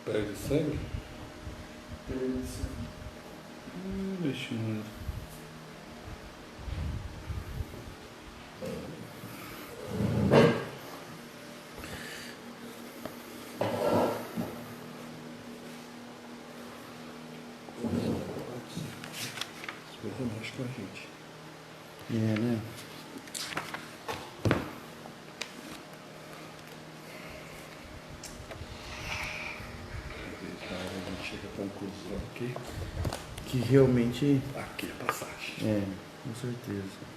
Perde sangue? Perde sangue. Vexame. As coisas mexem com a gente. É, né? Às vezes a gente chega à conclusão Que realmente. aqui é passagem. É, com certeza.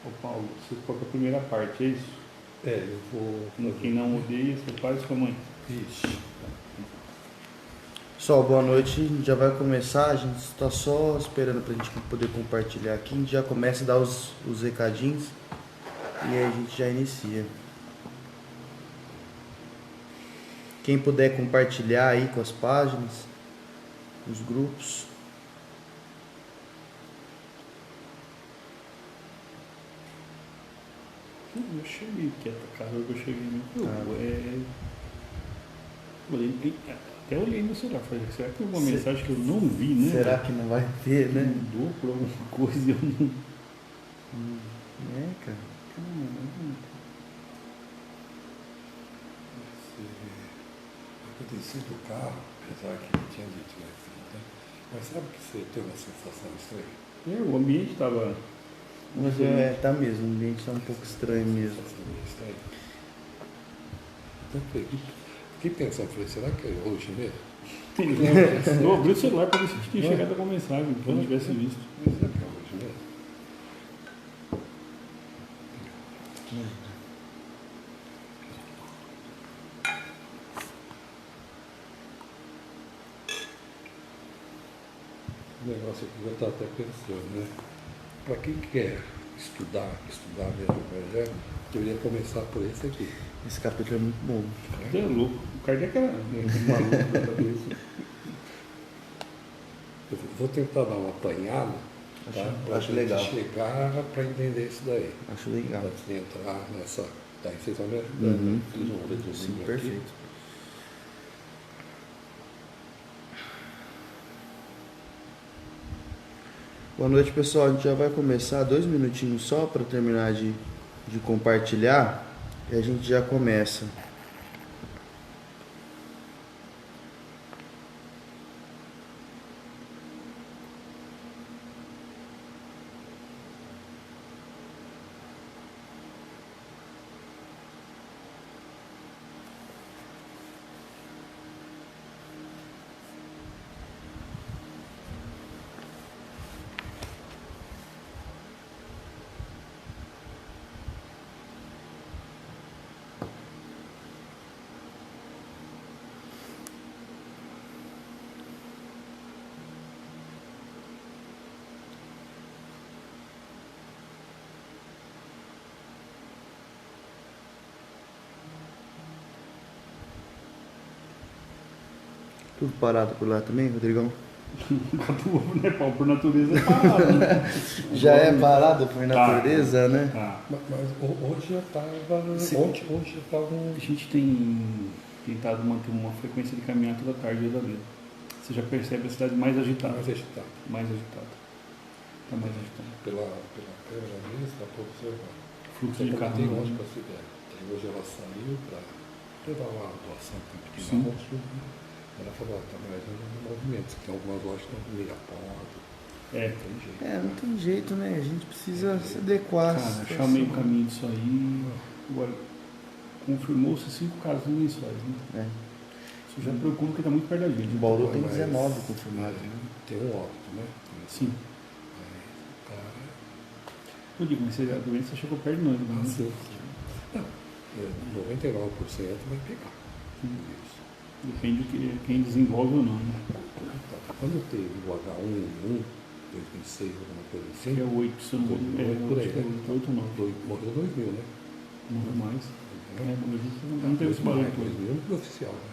Ô Paulo, você ficou com a primeira parte, é isso? É, eu vou. No Quem Não Odeia, seu pai e sua mãe. Isso. Pessoal, boa noite. A gente já vai começar. A gente está só esperando para a gente poder compartilhar aqui. A gente já começa a dar os recadinhos e aí a gente já inicia. Quem puder compartilhar aí com as páginas, os grupos. Eu cheguei quieto, cara. Eu cheguei muito. Até olhei no celular. Falei, será que tem alguma mensagem que eu não vi, né? Será que não vai ter, né? Mudou por alguma coisa e eu não. É, cara. Eu desci do carro, apesar que ele tinha dito lá em frente, né? Mas sabe que você tem uma sensação estranha? O ambiente estava. Mas tá mesmo, o ambiente tá um pouco estranho mesmo. Sensação meio estranha. Então, fiquei pensando, falei, será que é hoje mesmo? Eu abri o celular para ver se tinha chegado alguma mensagem, se eu não tivesse visto. Mas será que é hoje mesmo? O negócio aqui eu estava até pensando, né? Para quem quer estudar mesmo o Evangelho, deveria começar por esse aqui. Esse capítulo é muito bom. Você é louco. O Kardec era maluco da cabeça. Eu vou tentar dar uma apanhada, tá? Pra Acho gente legal. chegar para entender isso daí. Acho legal. Antes de entrar nessa. Daí vocês vão me ajudando. Uhum. Fiz um resuminho Sim, aqui. perfeito. Boa noite, pessoal. A gente já vai começar 2 minutinhos só para terminar de compartilhar e a gente já começa. Tudo parado por lá também, Rodrigão? Né, Paulo? Por natureza é parado, né? Já é parado por natureza, né? Tá. Mas hoje eu estava. Sim. Ontem eu estava. A gente tem tentado manter uma frequência de caminhar toda tarde da vida. Você já percebe a cidade mais agitada. Mais agitado. Mais agitada. Está mais agitada. Pela câmera mesmo, dá para observar. Fluxo Eu de carro. comentei ontem com a Sibeli. Hoje ela saiu para levar uma doação para o Sim. Pequeno Sul. Ela falou, está mais no movimento. Tem algumas lojas que estão meio a porta. É. Não tem jeito. Não tem jeito, né? A gente precisa se adequar. Cara, achar o meio caminho disso aí. Agora, confirmou-se 5 casos mensuais, né? Isso já preocupa porque está muito perto da gente. Em Bauru tem Mas- 19 confirmados, né? Tem um óbito, né? Sim. Aí, cara, Eu digo, mas a doença chegou perto de nós, né? assim, não, 99% vai pegar. Isso. Depende de quem desenvolve ou não, né? Quando teve o H1N1, 2006, alguma coisa Que assim, é 8, se eu não me engano. Por aí, Acho que é né? 8 ou 9. morreu 2000, né? Morreu mais. Entendeu? Mas a gente não teve esse barulho todo. 2000 não foi oficial, né?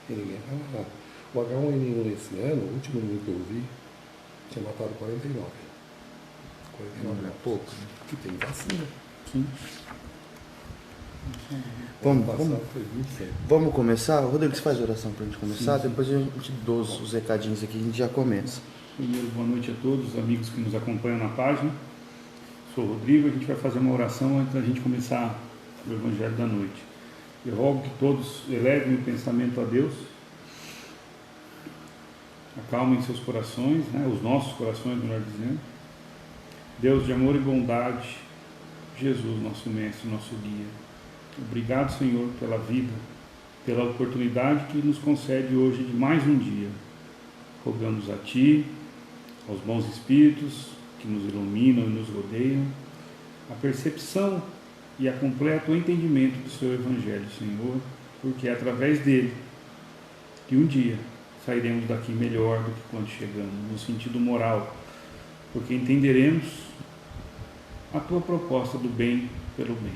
E ninguém fala nada. O H1N1 esse ano, o último número que eu vi, Tinha matado 49. 49 Não é pouco, né? que tem vacina. Sim. Vamos, Ano vamos, passado foi 27. vamos começar? Rodrigo, você faz oração pra gente começar? Sim. Depois a gente dá os recadinhos aqui, a gente já começa. Primeiro, boa noite a todos os amigos que nos acompanham na página. Sou o Rodrigo, a gente vai fazer uma oração antes da gente começar o Evangelho da noite. Eu rogo que todos elevem o pensamento a Deus, acalmem seus corações, né, os nossos corações, melhor dizendo. Deus de amor e bondade, Jesus, nosso mestre, nosso guia. Obrigado, Senhor, pela vida, pela oportunidade que nos concede hoje de mais um dia. Rogamos a Ti, aos bons espíritos que nos iluminam e nos rodeiam, a percepção e a completo entendimento do Seu Evangelho, Senhor, porque é através dele que um dia sairemos daqui melhor do que quando chegamos, no sentido moral, porque entenderemos a Tua proposta do bem pelo bem.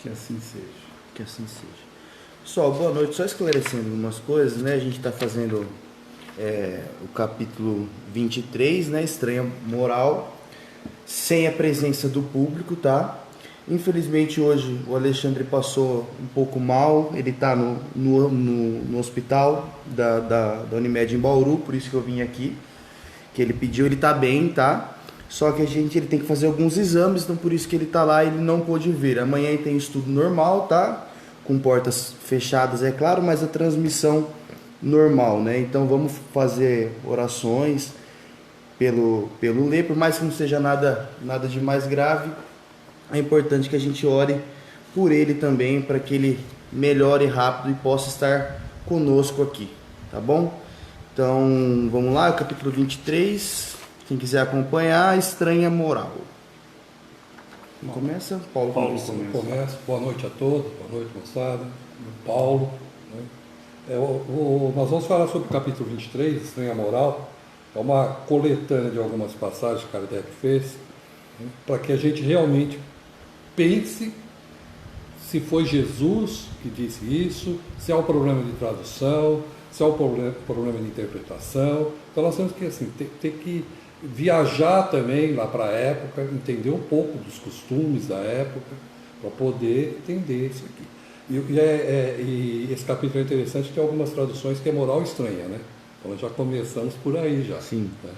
Que assim seja. Que assim seja. Pessoal, boa noite. Só esclarecendo algumas coisas, né? A gente está fazendo o capítulo 23, né? Estranha moral, sem a presença do público, tá? Infelizmente hoje o Alexandre passou um pouco mal, ele está no hospital da Unimed em Bauru, por isso que eu vim aqui, que ele pediu, ele está bem, tá? Só que ele tem que fazer alguns exames, então por isso que ele está lá e ele não pôde vir. Amanhã ele tem estudo normal, tá? Com portas fechadas, é claro, mas a transmissão normal, né? Então vamos fazer orações pelo Lê, por mais que não seja nada de mais grave, é importante que a gente ore por ele também, para que ele melhore rápido e possa estar conosco aqui, tá bom? Então, vamos lá, capítulo 23, quem quiser acompanhar, Estranha Moral. Quem começa? Paulo começa. Começo. Boa noite a todos, boa noite, moçada. Paulo. Né? Nós vamos falar sobre o capítulo 23, Estranha Moral. É uma coletânea de algumas passagens que Kardec fez, né, para que a gente realmente pense se foi Jesus que disse isso, se é um problema de tradução, se é um problema de interpretação. Então nós temos que ter que viajar também lá para a época, entender um pouco dos costumes da época, para poder entender isso aqui. E esse capítulo é interessante, tem algumas traduções que é moral estranha, né? Então já começamos por aí já. Sim. Né?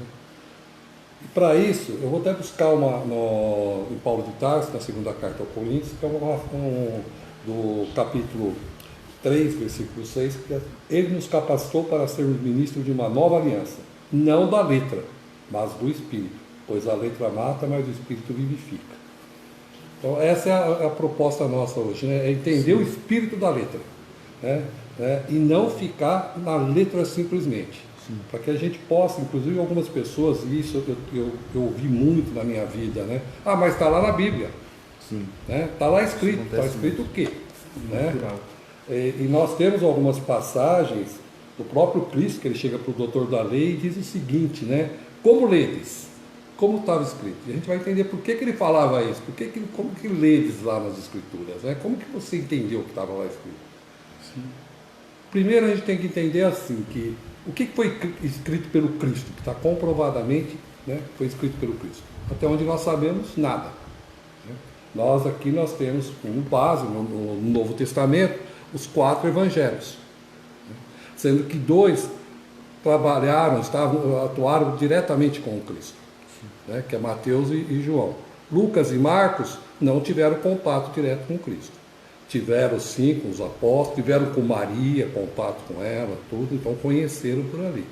E para isso, eu vou até buscar em Paulo de Tarso, na segunda carta ao Coríntios, que é do capítulo 3, versículo 6, que ele nos capacitou para sermos ministros de uma nova aliança, não da letra, mas do Espírito, pois a letra mata, mas o Espírito vivifica. Então essa é a proposta nossa hoje, né? É entender o espírito da letra, né? E não ficar na letra simplesmente. Para que a gente possa, inclusive algumas pessoas, e isso eu ouvi muito na minha vida, né? Ah, mas está lá na Bíblia. Sim. Né? Está lá escrito. Está escrito o quê? Né? Natural. E nós temos algumas passagens do próprio Cristo, que ele chega para o doutor da lei e diz o seguinte, né? Como ledes? Como estava escrito? E a gente vai entender por que ele falava isso, como que ledes lá nas Escrituras, né? Como que você entendeu o que estava lá escrito? Sim. Primeiro a gente tem que entender assim, que o que foi escrito pelo Cristo, que está comprovadamente, né, foi escrito pelo Cristo. Até onde nós sabemos, nada. Né? Nós temos como base, no Novo Testamento, os 4 evangelhos. Né? Sendo que 2 atuaram diretamente com o Cristo, né, que é Mateus e João. Lucas e Marcos não tiveram contato direto com Cristo. Tiveram sim com os apóstolos, tiveram com Maria, contato com ela, tudo, então conheceram por ali.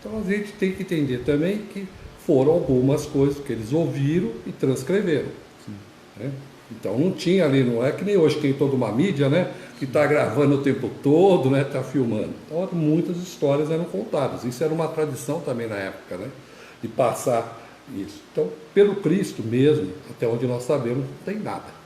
Então a gente tem que entender também que foram algumas coisas que eles ouviram e transcreveram. Né? Então não tinha ali, não é que nem hoje tem toda uma mídia, né, que está gravando o tempo todo, né, está filmando. Então muitas histórias eram contadas. Isso era uma tradição também na época, né, de passar isso. Então, pelo Cristo mesmo, até onde nós sabemos, não tem nada.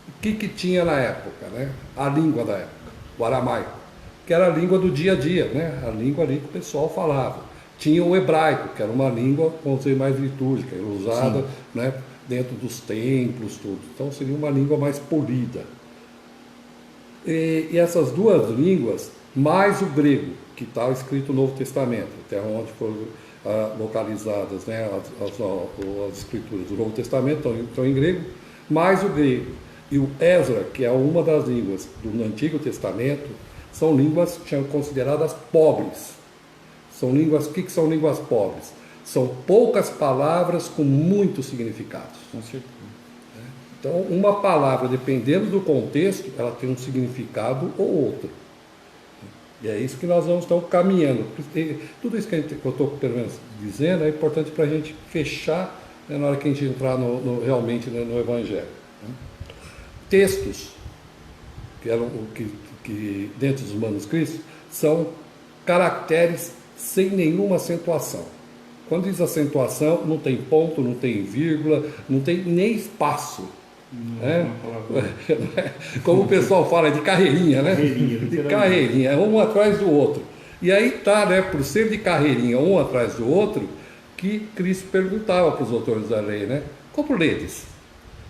O que tinha na época, né? A língua da época, o aramaico, que era a língua do dia a dia, né? A língua ali que o pessoal falava. Tinha o hebraico, que era uma língua, vamos dizer, mais litúrgica, usada, né, dentro dos templos, tudo. Então seria uma língua mais polida. E essas 2 línguas, mais o grego, que está escrito no Novo Testamento, até onde foi localizadas, né, as escrituras do Novo Testamento estão em grego, mas o grego e o Ezra, que é uma das línguas do Antigo Testamento, são línguas que são consideradas pobres. São línguas, o que são línguas pobres? São poucas palavras com muitos significados. Com certeza. Então, uma palavra, dependendo do contexto, ela tem um significado ou outro. E é isso que nós vamos estar caminhando. Tudo isso que eu estou pelo menos dizendo é importante para a gente fechar, né, na hora que a gente entrar realmente no Evangelho. Textos, que eram que dentro dos manuscritos, são caracteres sem nenhuma acentuação. Quando diz acentuação, não tem ponto, não tem vírgula, não tem nem espaço. Como o pessoal fala, de carreirinha, né? De carreirinha, um atrás do outro. E aí está, né, por ser de carreirinha, um atrás do outro, que Cristo perguntava para os autores da lei, né? Como ledes?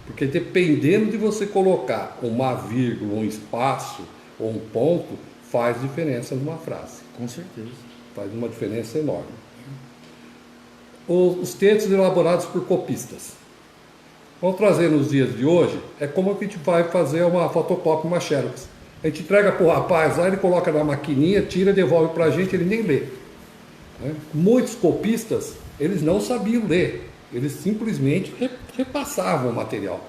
Porque dependendo de você colocar uma vírgula, um espaço ou um ponto, faz diferença numa frase. Com certeza. Faz uma diferença enorme. Os textos elaborados por copistas. Vamos trazer nos dias de hoje, é como que a gente vai fazer uma fotocópia, uma xerox. A gente entrega para o rapaz lá, ele coloca na maquininha, tira, devolve para a gente, ele nem lê. Muitos copistas, eles não sabiam ler, eles simplesmente repassavam o material.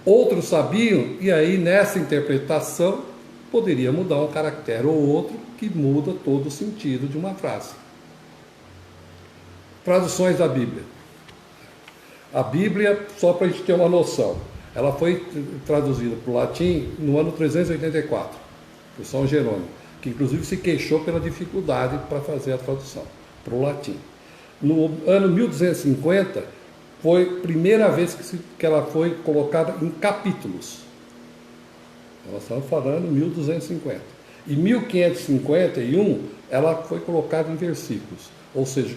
Outros sabiam, e aí nessa interpretação poderia mudar um caractere ou outro, que muda todo o sentido de uma frase. Traduções da Bíblia. A Bíblia, só para a gente ter uma noção, ela foi traduzida para o latim no ano 384, por São Jerônimo, que inclusive se queixou pela dificuldade para fazer a tradução para o latim. No ano 1250, foi a primeira vez que ela foi colocada em capítulos. Nós estamos falando em 1250. Em 1551, ela foi colocada em versículos, ou seja,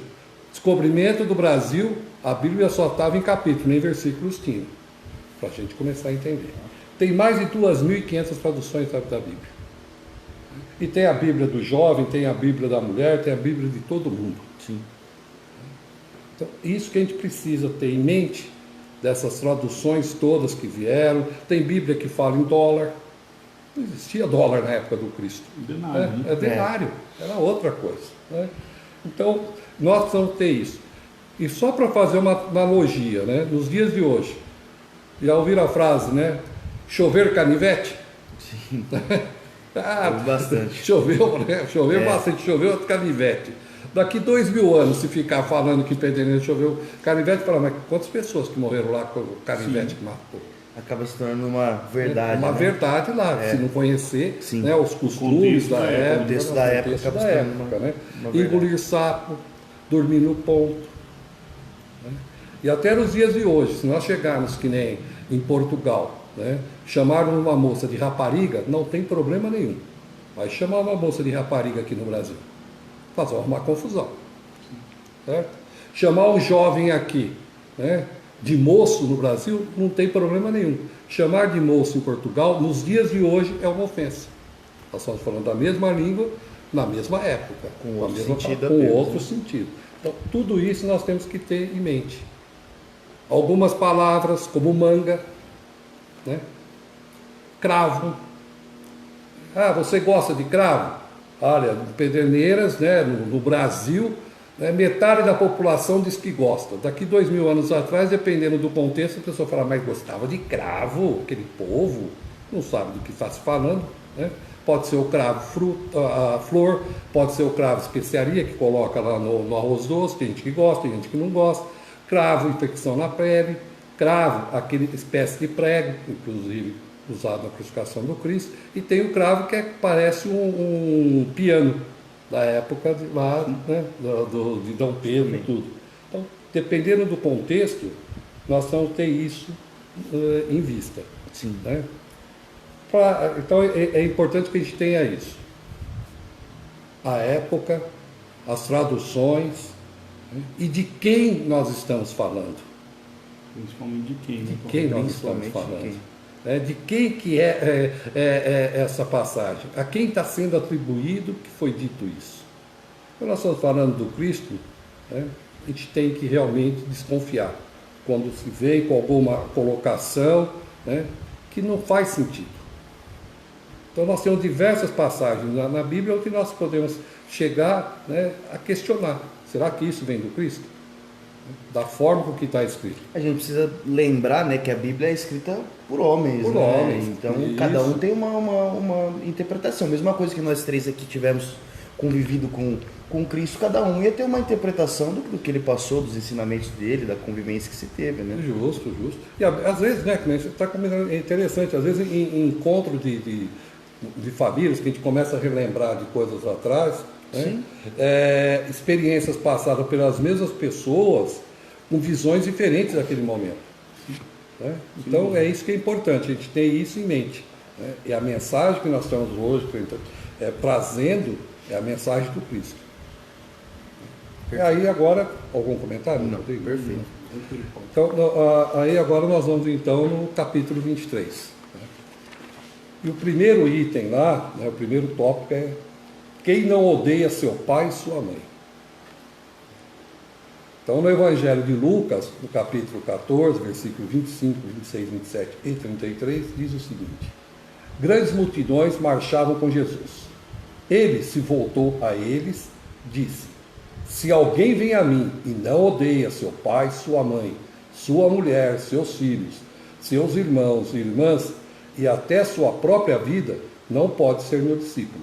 descobrimento do Brasil, a Bíblia só estava em capítulo, nem versículos tinha, para a gente começar a entender. Tem mais de 2.500 traduções da Bíblia. E tem a Bíblia do jovem, tem a Bíblia da mulher, tem a Bíblia de todo mundo. Sim. Então, isso que a gente precisa ter em mente, dessas traduções todas que vieram. Tem Bíblia que fala em dólar. Não existia dólar na época do Cristo. Denário, né? É denário, era outra coisa. Né? Então, nós precisamos ter isso. E só para fazer uma analogia, né? Nos dias de hoje, já ouviram a frase, né? Chover canivete? Sim. Bastante. Choveu, né? Choveu bastante, choveu canivete. Daqui 2.000 anos, se ficar falando que em Pederneiras choveu canivete, fala, mas quantas pessoas que morreram lá com o canivete que matou? Acaba se tornando uma verdade. Uma verdade lá, se não conhecer, né, os costumes da época, o contexto da época, acaba se tornando né? uma Engolir sapo, dormir no ponto. Né? E até nos dias de hoje, se nós chegarmos que nem em Portugal, né, chamaram uma moça de rapariga, não tem problema nenhum. Vai chamar uma moça de rapariga aqui no Brasil. Fazer uma confusão. Certo? Chamar um jovem aqui, né, de moço no Brasil, não tem problema nenhum. Chamar de moço em Portugal, nos dias de hoje, é uma ofensa. Nós estamos falando da mesma língua, na mesma época, com outro sentido. Então, tudo isso nós temos que ter em mente. Algumas palavras, como manga, né? Cravo. Ah, você gosta de cravo? Olha, em Pederneiras, né, no Brasil, né, metade da população diz que gosta. Daqui 2.000 anos atrás, dependendo do contexto, a pessoa fala, mas gostava de cravo, aquele povo, não sabe do que está se falando. Né? Pode ser o cravo flor, pode ser o cravo especiaria, que coloca lá no arroz doce, tem gente que gosta, tem gente que não gosta. Cravo, infecção na pele. Cravo, aquele espécie de prego, inclusive usado na crucificação do Cristo, e tem o cravo que parece um piano da época de lá, né, de Dom Pedro e tudo. Então, dependendo do contexto, nós vamos ter isso em vista. Sim. Né? Então, é importante que a gente tenha isso. A época, as traduções, né, e de quem nós estamos falando. Principalmente de quem? De quem nós estamos falando. De quem que é essa passagem? A quem está sendo atribuído que foi dito isso? Quando nós estamos falando do Cristo, né, a gente tem que realmente desconfiar quando se vem com alguma colocação, né, que não faz sentido. Então nós temos diversas passagens na Bíblia onde nós podemos chegar, né, a questionar: será que isso vem do Cristo? Da forma com que está escrito. A gente precisa lembrar, né, que a Bíblia é escrita por homens, Por né? homens, Então isso. cada um tem uma interpretação. Mesma coisa que nós três aqui tivemos convivido com Cristo, cada um ia ter uma interpretação do que ele passou, dos ensinamentos dele, da convivência que se teve, né? Justo, justo. E às vezes, né, que você está comentando, é interessante, às vezes em encontro de famílias, que a gente começa a relembrar de coisas atrás, né, experiências passadas pelas mesmas pessoas com visões diferentes daquele momento. Né? Então é isso que é importante, a gente ter isso em mente. Né? E a mensagem que nós estamos hoje trazendo é a mensagem do Cristo. E aí agora, algum comentário? Não, perfeito. Então, aí agora nós vamos então no capítulo 23. Né? E o primeiro item lá, né, o primeiro tópico é: quem não odeia seu pai e sua mãe? Então, no Evangelho de Lucas, no capítulo 14, versículo 25, 26, 27 e 33, diz o seguinte: grandes multidões marchavam com Jesus. Ele se voltou a eles, disse: se alguém vem a mim e não odeia seu pai, sua mãe, sua mulher, seus filhos, seus irmãos e irmãs e até sua própria vida, não pode ser meu discípulo.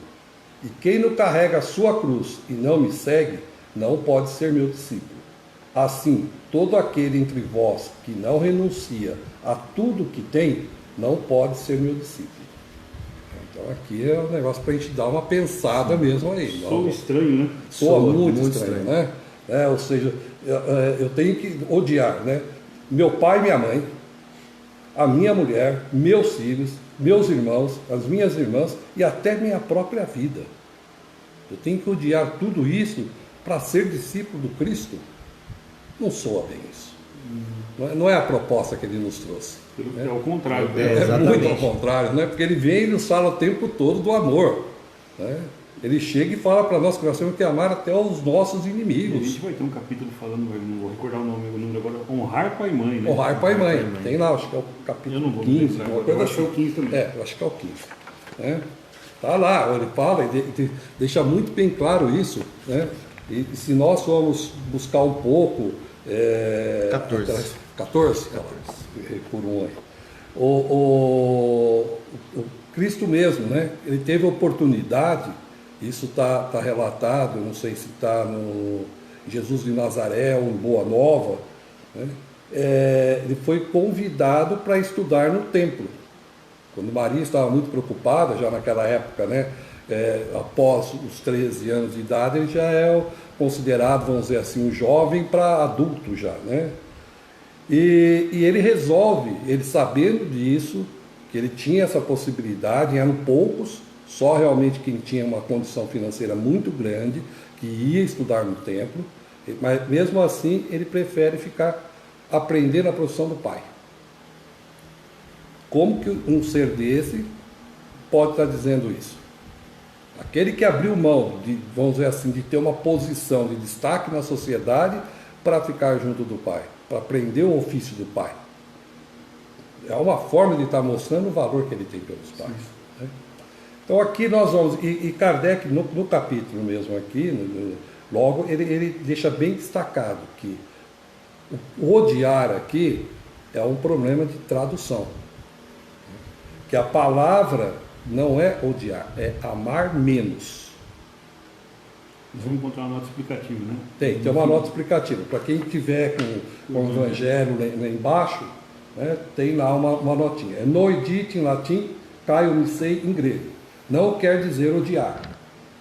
E quem não carrega a sua cruz e não me segue, não pode ser meu discípulo. Assim, todo aquele entre vós que não renuncia a tudo que tem, não pode ser meu discípulo. Então aqui é um negócio para a gente dar uma pensada mesmo aí. Soa estranho, né? Soa muito estranho, né? Ou seja, eu tenho que odiar, né? Meu pai e minha mãe, a minha mulher, meus filhos, meus irmãos, as minhas irmãs e até minha própria vida. Eu tenho que odiar tudo isso para ser discípulo do Cristo? Não soa bem isso. Não é a proposta que ele nos trouxe. É o contrário. É muito ao contrário, né? Porque ele vem e nos fala o tempo todo do amor. Né? Ele chega e fala para nós que nós temos que amar até os nossos A inimigos. gente vai ter um capítulo falando, eu não vou recordar o número agora, honrar pai e mãe, né? Honrar pai e mãe. Tem lá, acho que é o capítulo Eu não vou 15. lembrar Uma agora, coisa eu acho que é o assim. 15 também. Eu acho que é o 15. Né? Tá lá, ele fala e deixa muito bem claro isso. Né? E se nós formos buscar um pouco... 14. 14? Por um aí. O Cristo mesmo, né? Ele teve a oportunidade, isso está relatado, não sei se está no Jesus de Nazaré ou em Boa Nova, né? Ele foi convidado para estudar no templo. Quando Maria estava muito preocupada, já naquela época, né? Após os 13 anos de idade, ele já é considerado, vamos dizer assim, um jovem para adulto já, né? E ele resolve, ele sabendo disso, que ele tinha essa possibilidade, eram poucos, só realmente quem tinha uma condição financeira muito grande, que ia estudar no templo, mas mesmo assim ele prefere ficar aprendendo a profissão do pai. Como que um ser desse pode estar dizendo isso? Aquele que abriu mão, vamos dizer assim, de ter uma posição de destaque na sociedade para ficar junto do pai, para aprender o ofício do pai. É uma forma de estar mostrando o valor que ele tem pelos pais. Né? Então aqui nós vamos, e Kardec no capítulo mesmo aqui, logo ele deixa bem destacado que o odiar aqui é um problema de tradução. Que a palavra não é odiar, é amar menos. Vamos encontrar uma nota explicativa, né? Tem uma nota explicativa. Para quem tiver com o Evangelho lá embaixo, né, tem lá uma notinha. É noidite em latim, caio nicei em grego. Não quer dizer odiar,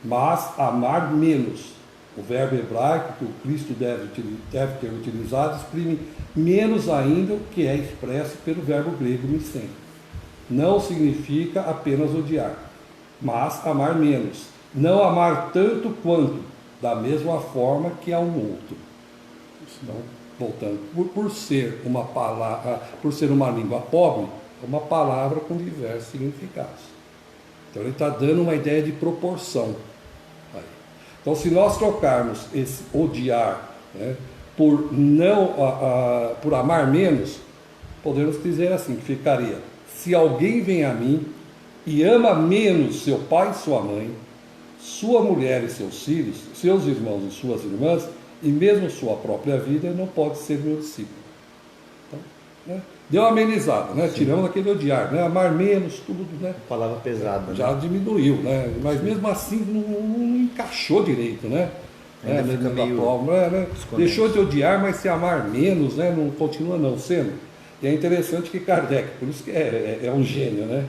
mas amar menos. O verbo hebraico que o Cristo deve ter utilizado exprime menos ainda o que é expresso pelo verbo grego nicem. Não significa apenas odiar, mas amar menos. Não amar tanto quanto, da mesma forma que a um outro. Então, voltando, por ser uma palavra, por ser uma língua pobre, é uma palavra com diversos significados. Então ele está dando uma ideia de proporção. Aí. Então, se nós trocarmos esse odiar, né, por não por amar menos, podemos dizer assim, que ficaria: se alguém vem a mim e ama menos seu pai e sua mãe, sua mulher e seus filhos, seus irmãos e suas irmãs, e mesmo sua própria vida, não pode ser meu discípulo. Então, né, deu uma amenizada, né? Tiramos aquele odiar, né? Amar menos, tudo, né? Palavra pesada. Já né? diminuiu, né? Mas mesmo assim não encaixou direito, né? Ainda fica Da meio prova, né? Deixou de odiar, mas se amar menos, né? Não continua não sendo. E é interessante que Kardec, por isso que é um gênio, né?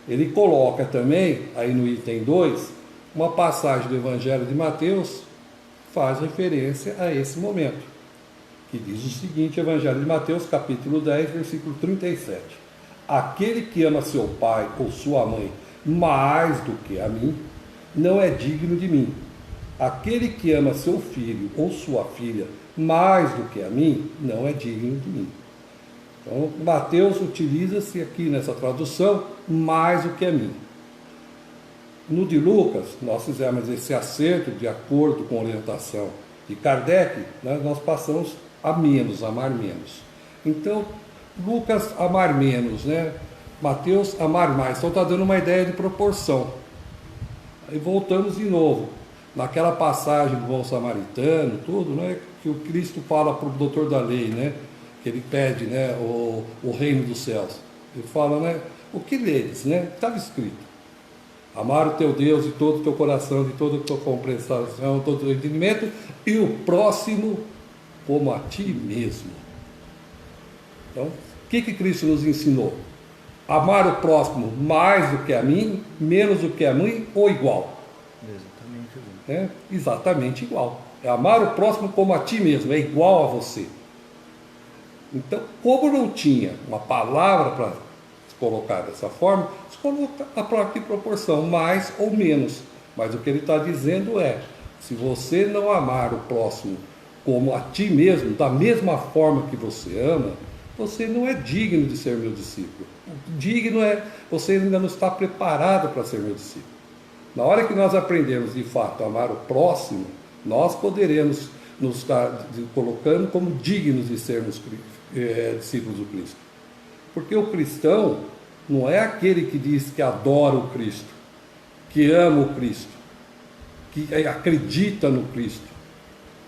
Ele coloca também, aí no item 2, uma passagem do Evangelho de Mateus, faz referência a esse momento, que diz o seguinte: Evangelho de Mateus, capítulo 10, versículo 37. Aquele que ama seu pai ou sua mãe mais do que a mim, não é digno de mim. Aquele que ama seu filho ou sua filha mais do que a mim, não é digno de mim. Então, Mateus utiliza-se aqui nessa tradução, mais do que a mim. No de Lucas, nós fizemos esse acerto de acordo com a orientação de Kardec, né, nós passamos a menos, amar menos. Então, Lucas, amar menos, né? Mateus, amar mais. Então, está dando uma ideia de proporção. Aí voltamos de novo, naquela passagem do bom samaritano, tudo, né? Que o Cristo fala para o doutor da lei, né? Que ele pede, né? O reino dos céus. Ele fala, né? O que ledes, né? Estava escrito: amar o teu Deus de todo o teu coração, de toda a tua compreensão, de todo o teu entendimento, e o próximo como a ti mesmo. Então, o que Cristo nos ensinou? Amar o próximo mais do que a mim, menos do que a mim, ou igual? Exatamente igual. É exatamente igual. É amar o próximo como a ti mesmo, é igual a você. Então, como não tinha uma palavra para colocar dessa forma, se coloca a própria proporção, mais ou menos. Mas o que ele está dizendo é: se você não amar o próximo como a ti mesmo, da mesma forma que você ama, você não é digno de ser meu discípulo. Digno é, você ainda não está preparado para ser meu discípulo. Na hora que nós aprendemos de fato a amar o próximo, nós poderemos nos estar colocando como dignos de sermos discípulos do Cristo. Porque o cristão não é aquele que diz que adora o Cristo, que ama o Cristo, que acredita no Cristo.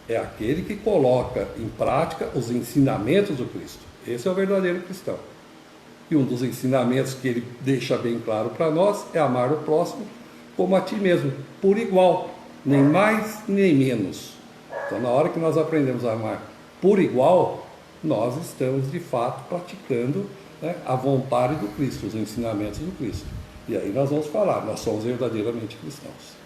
É aquele que coloca em prática os ensinamentos do Cristo. Esse é o verdadeiro cristão. E um dos ensinamentos que ele deixa bem claro para nós é amar o próximo como a ti mesmo, por igual, nem mais nem menos. Então, na hora que nós aprendemos a amar por igual, nós estamos de fato praticando, né, a vontade do Cristo, os ensinamentos do Cristo. E aí nós vamos falar, nós somos verdadeiramente cristãos.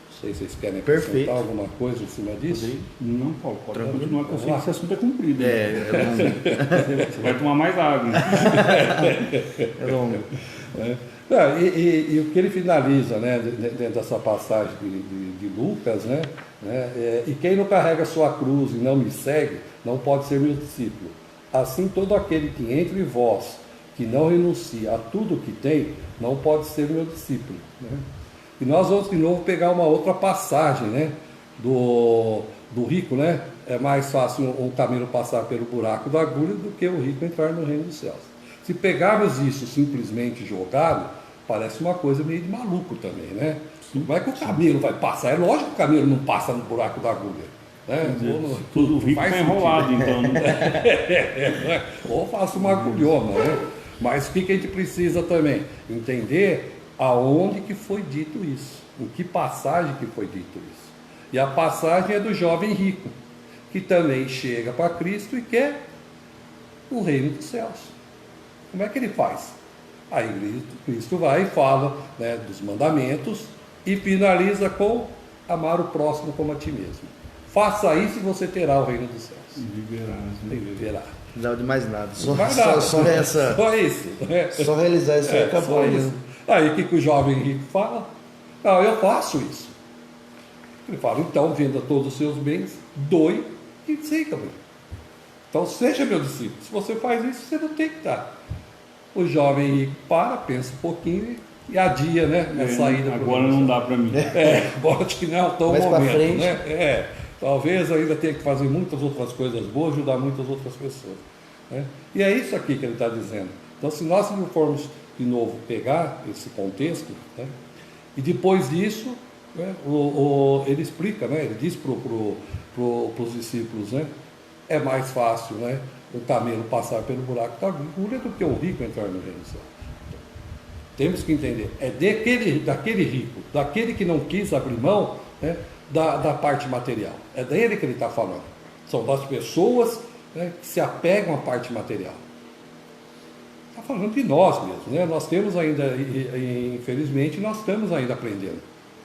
Não sei se vocês querem acrescentar alguma coisa em cima disso. Não, Paulo, pode Tranquilo. continuar, que eu sei que esse assunto é comprido. né? É longo. Você vai tomar mais água. né? É longo. E o que ele finaliza, né, dentro dessa passagem de Lucas, né, e quem não carrega sua cruz e não me segue, não pode ser meu discípulo. Assim, todo aquele que entre vós, que não renuncia a tudo o que tem, não pode ser meu discípulo. Né? E nós vamos de novo pegar uma outra passagem, né, do rico, né? É mais fácil um camelo passar pelo buraco da agulha do que o rico entrar no reino dos céus. Se pegarmos isso simplesmente jogado, parece uma coisa meio de maluco também, né? Como é que o camelo vai passar? É lógico que o camelo não passa no buraco da agulha. Né? Tudo rico está enrolado, então. Ou faça uma agulhona, né? Mas o que a gente precisa também? Entender aonde que foi dito isso, em que passagem que foi dito isso. E a passagem é do jovem rico, que também chega para Cristo e quer o reino dos céus. Como é que ele faz? Aí Cristo vai e fala, né, dos mandamentos e finaliza com amar o próximo como a ti mesmo. Faça isso e você terá o reino dos céus. Viverá. Não dá de mais nada. Só Isso. Né? Só realizar isso aí acabou. Só isso. Aí o que o jovem rico fala? Não, eu faço isso. Ele fala: então venda todos os seus bens, doe e siga-me. Então seja meu discípulo. Se você faz isso, você não tem que dar. O jovem rico pensa um pouquinho e adia, né, a saída. Agora não dá para mim. Acho que não é tão Mais pra momento, frente. né? Talvez ainda tenha que fazer muitas outras coisas boas, ajudar muitas outras pessoas. Né? E é isso aqui que ele está dizendo. Então, se nós não formos de novo pegar esse contexto, né, e depois disso, né, ele explica, né, ele diz para os discípulos, né, é mais fácil, né, o camelo passar pelo buraco da agulha do que o rico entrar no reino do céu. Temos que entender, é daquele rico, daquele que não quis abrir mão, né, da parte material. É dele que ele está falando. São das pessoas, né, que se apegam à parte material. Está falando de nós mesmo, né? Nós temos ainda, infelizmente, nós estamos ainda aprendendo.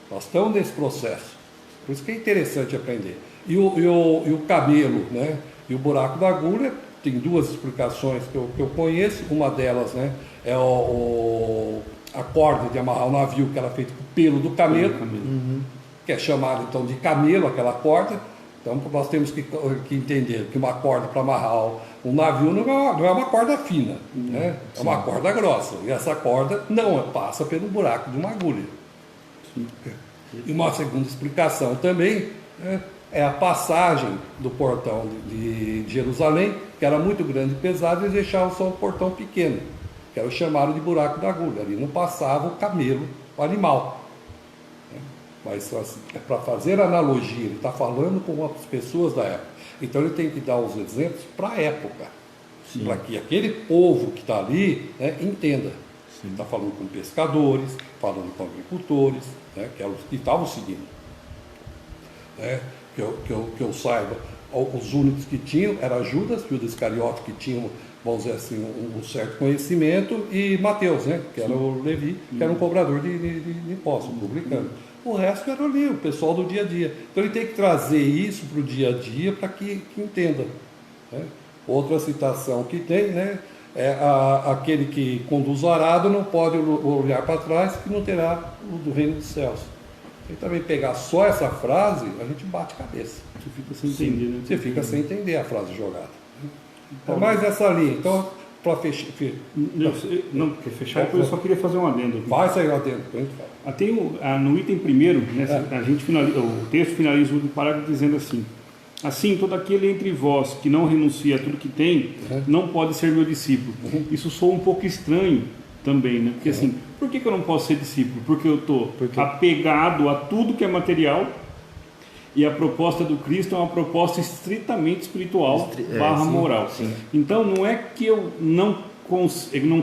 Nós estamos nesse processo. Por isso que é interessante aprender. E o camelo, né, e o buraco da agulha, tem duas explicações que eu conheço. Uma delas, né, é a corda de amarrar o navio, que era feita com o pelo do camelo, que é chamado então de camelo, aquela corda. Então nós temos que entender que uma corda para amarrar um navio não é uma corda fina, né? É uma corda grossa. E essa corda não passa pelo buraco de uma agulha. E uma segunda explicação também, né, é a passagem do portão de Jerusalém, que era muito grande e pesado, e eles deixavam só um portão pequeno, que era o chamado de buraco da agulha. Ali não passava o camelo, o animal. Mas é para fazer analogia, ele está falando com as pessoas da época. Então ele tem que dar os exemplos para a época, para que aquele povo que está ali, né, entenda. Ele está falando com pescadores, falando com agricultores, né, que eram os que estavam seguindo. Né, que eu saiba, os únicos que tinham era Judas Iscariote, que tinham, vamos dizer assim, um certo conhecimento, e Mateus, né, que era o Levi, que era um cobrador de impostos, publicano. O resto era ali, o pessoal do dia a dia. Então ele tem que trazer isso para o dia a dia para que entenda. Né? Outra citação que tem, né, é aquele que conduz o arado não pode olhar para trás, que não terá o do reino dos céus. Se também pegar só essa frase, a gente bate cabeça. Você fica sem entender, né? Você fica sem entender a frase jogada. Então, mais essa linha. Então, para fechar. Não, quer fechar, depois eu só queria fazer um adendo aqui. Vai sair lá dentro, a gente fala. Tem no item primeiro, né, a gente o texto finaliza o parágrafo dizendo assim: assim, todo aquele entre vós que não renuncia a tudo que tem, não pode ser meu discípulo. Isso soa um pouco estranho também, né? Porque assim, por que eu não posso ser discípulo? Porque eu estou apegado a tudo que é material, e a proposta do Cristo é uma proposta estritamente espiritual barra moral. Sim. Então não é que eu não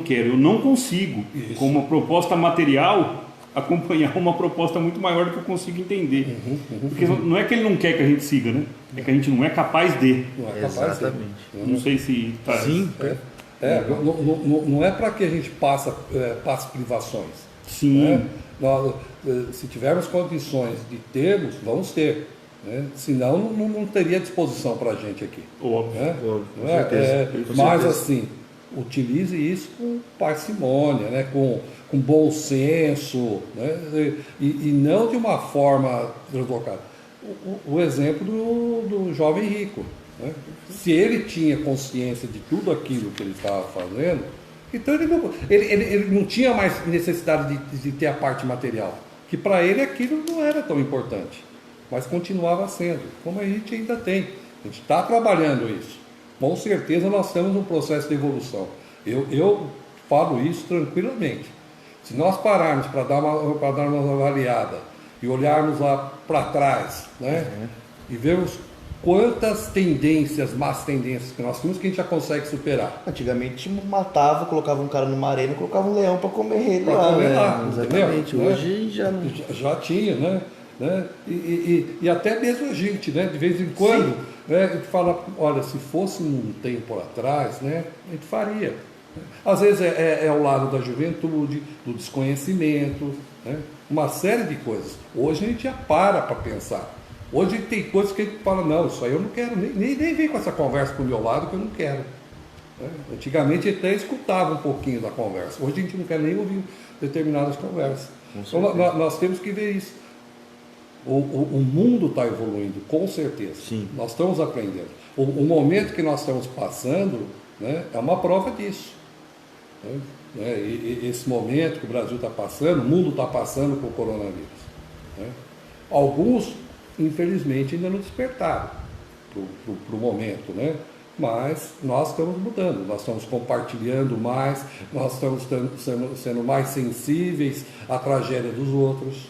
quero, eu não consigo, com uma proposta material, acompanhar uma proposta muito maior do que eu consigo entender. Porque não é que ele não quer que a gente siga, né? É que a gente não é capaz de. Não é capaz Exatamente. de. Não sei se está... Sim. Não é para que a gente passe privações. Sim. Né? Se tivermos condições de termos, vamos ter. Né? Senão não teria disposição para a gente aqui. Óbvio. Né? Óbvio, com Mas certeza. assim, utilize isso com parcimônia, né? Com bom senso, né? E não de uma forma deslocada. O exemplo do jovem rico. Né? Se ele tinha consciência de tudo aquilo que ele estava fazendo, então ele não tinha mais necessidade de ter a parte material, que para ele aquilo não era tão importante, mas continuava sendo, como a gente ainda tem. A gente está trabalhando isso. Com certeza nós estamos num processo de evolução. Eu falo isso tranquilamente. Se nós pararmos para dar uma avaliada e olharmos lá para trás, né, e vermos quantas más tendências que nós temos, que a gente já consegue superar. Antigamente matava, colocava um cara numa arena e colocava um leão para comer ele Pra lá, comer né? lá, Exatamente. entendeu? Hoje já não. Já tinha, né? E até mesmo a gente, né? De vez em quando, né, a gente fala, olha, se fosse um tempo atrás, né, a gente faria. Às vezes é o lado da juventude, do desconhecimento, né? Uma série de coisas. Hoje a gente já para pensar. Hoje tem coisas que a gente fala, não, isso aí eu não quero, nem vem com essa conversa para o meu lado que eu não quero. Né? Antigamente até escutava um pouquinho da conversa. Hoje a gente não quer nem ouvir determinadas conversas. Então nós temos que ver isso. O mundo está evoluindo, com certeza. Sim. Nós estamos aprendendo. O momento que nós estamos passando, né, é uma prova disso. né? E esse momento que o Brasil está passando, o mundo está passando com o coronavírus. Né? Alguns, infelizmente, ainda não despertaram para o momento, né? Mas nós estamos mudando, nós estamos compartilhando mais, nós estamos sendo mais sensíveis à tragédia dos outros.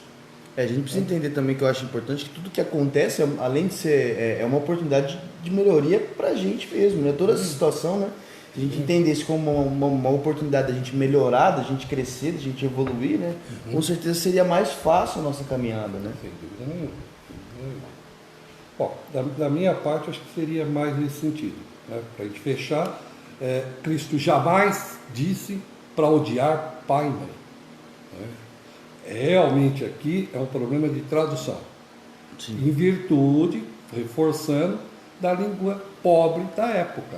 A gente precisa entender também, que eu acho importante, que tudo que acontece, além de ser uma oportunidade de melhoria para a gente mesmo, né? Toda essa situação, né? Se a gente entender isso como uma oportunidade da gente melhorar, da gente crescer, da gente evoluir, né? Com certeza seria mais fácil a nossa caminhada, né? Sem dúvida nenhuma. Bom, da minha parte, acho que seria mais nesse sentido. Né? Para a gente fechar, Cristo jamais disse para odiar pai e mãe. Né? Realmente aqui é um problema de tradução. Sim. Em virtude, reforçando, da língua pobre da época.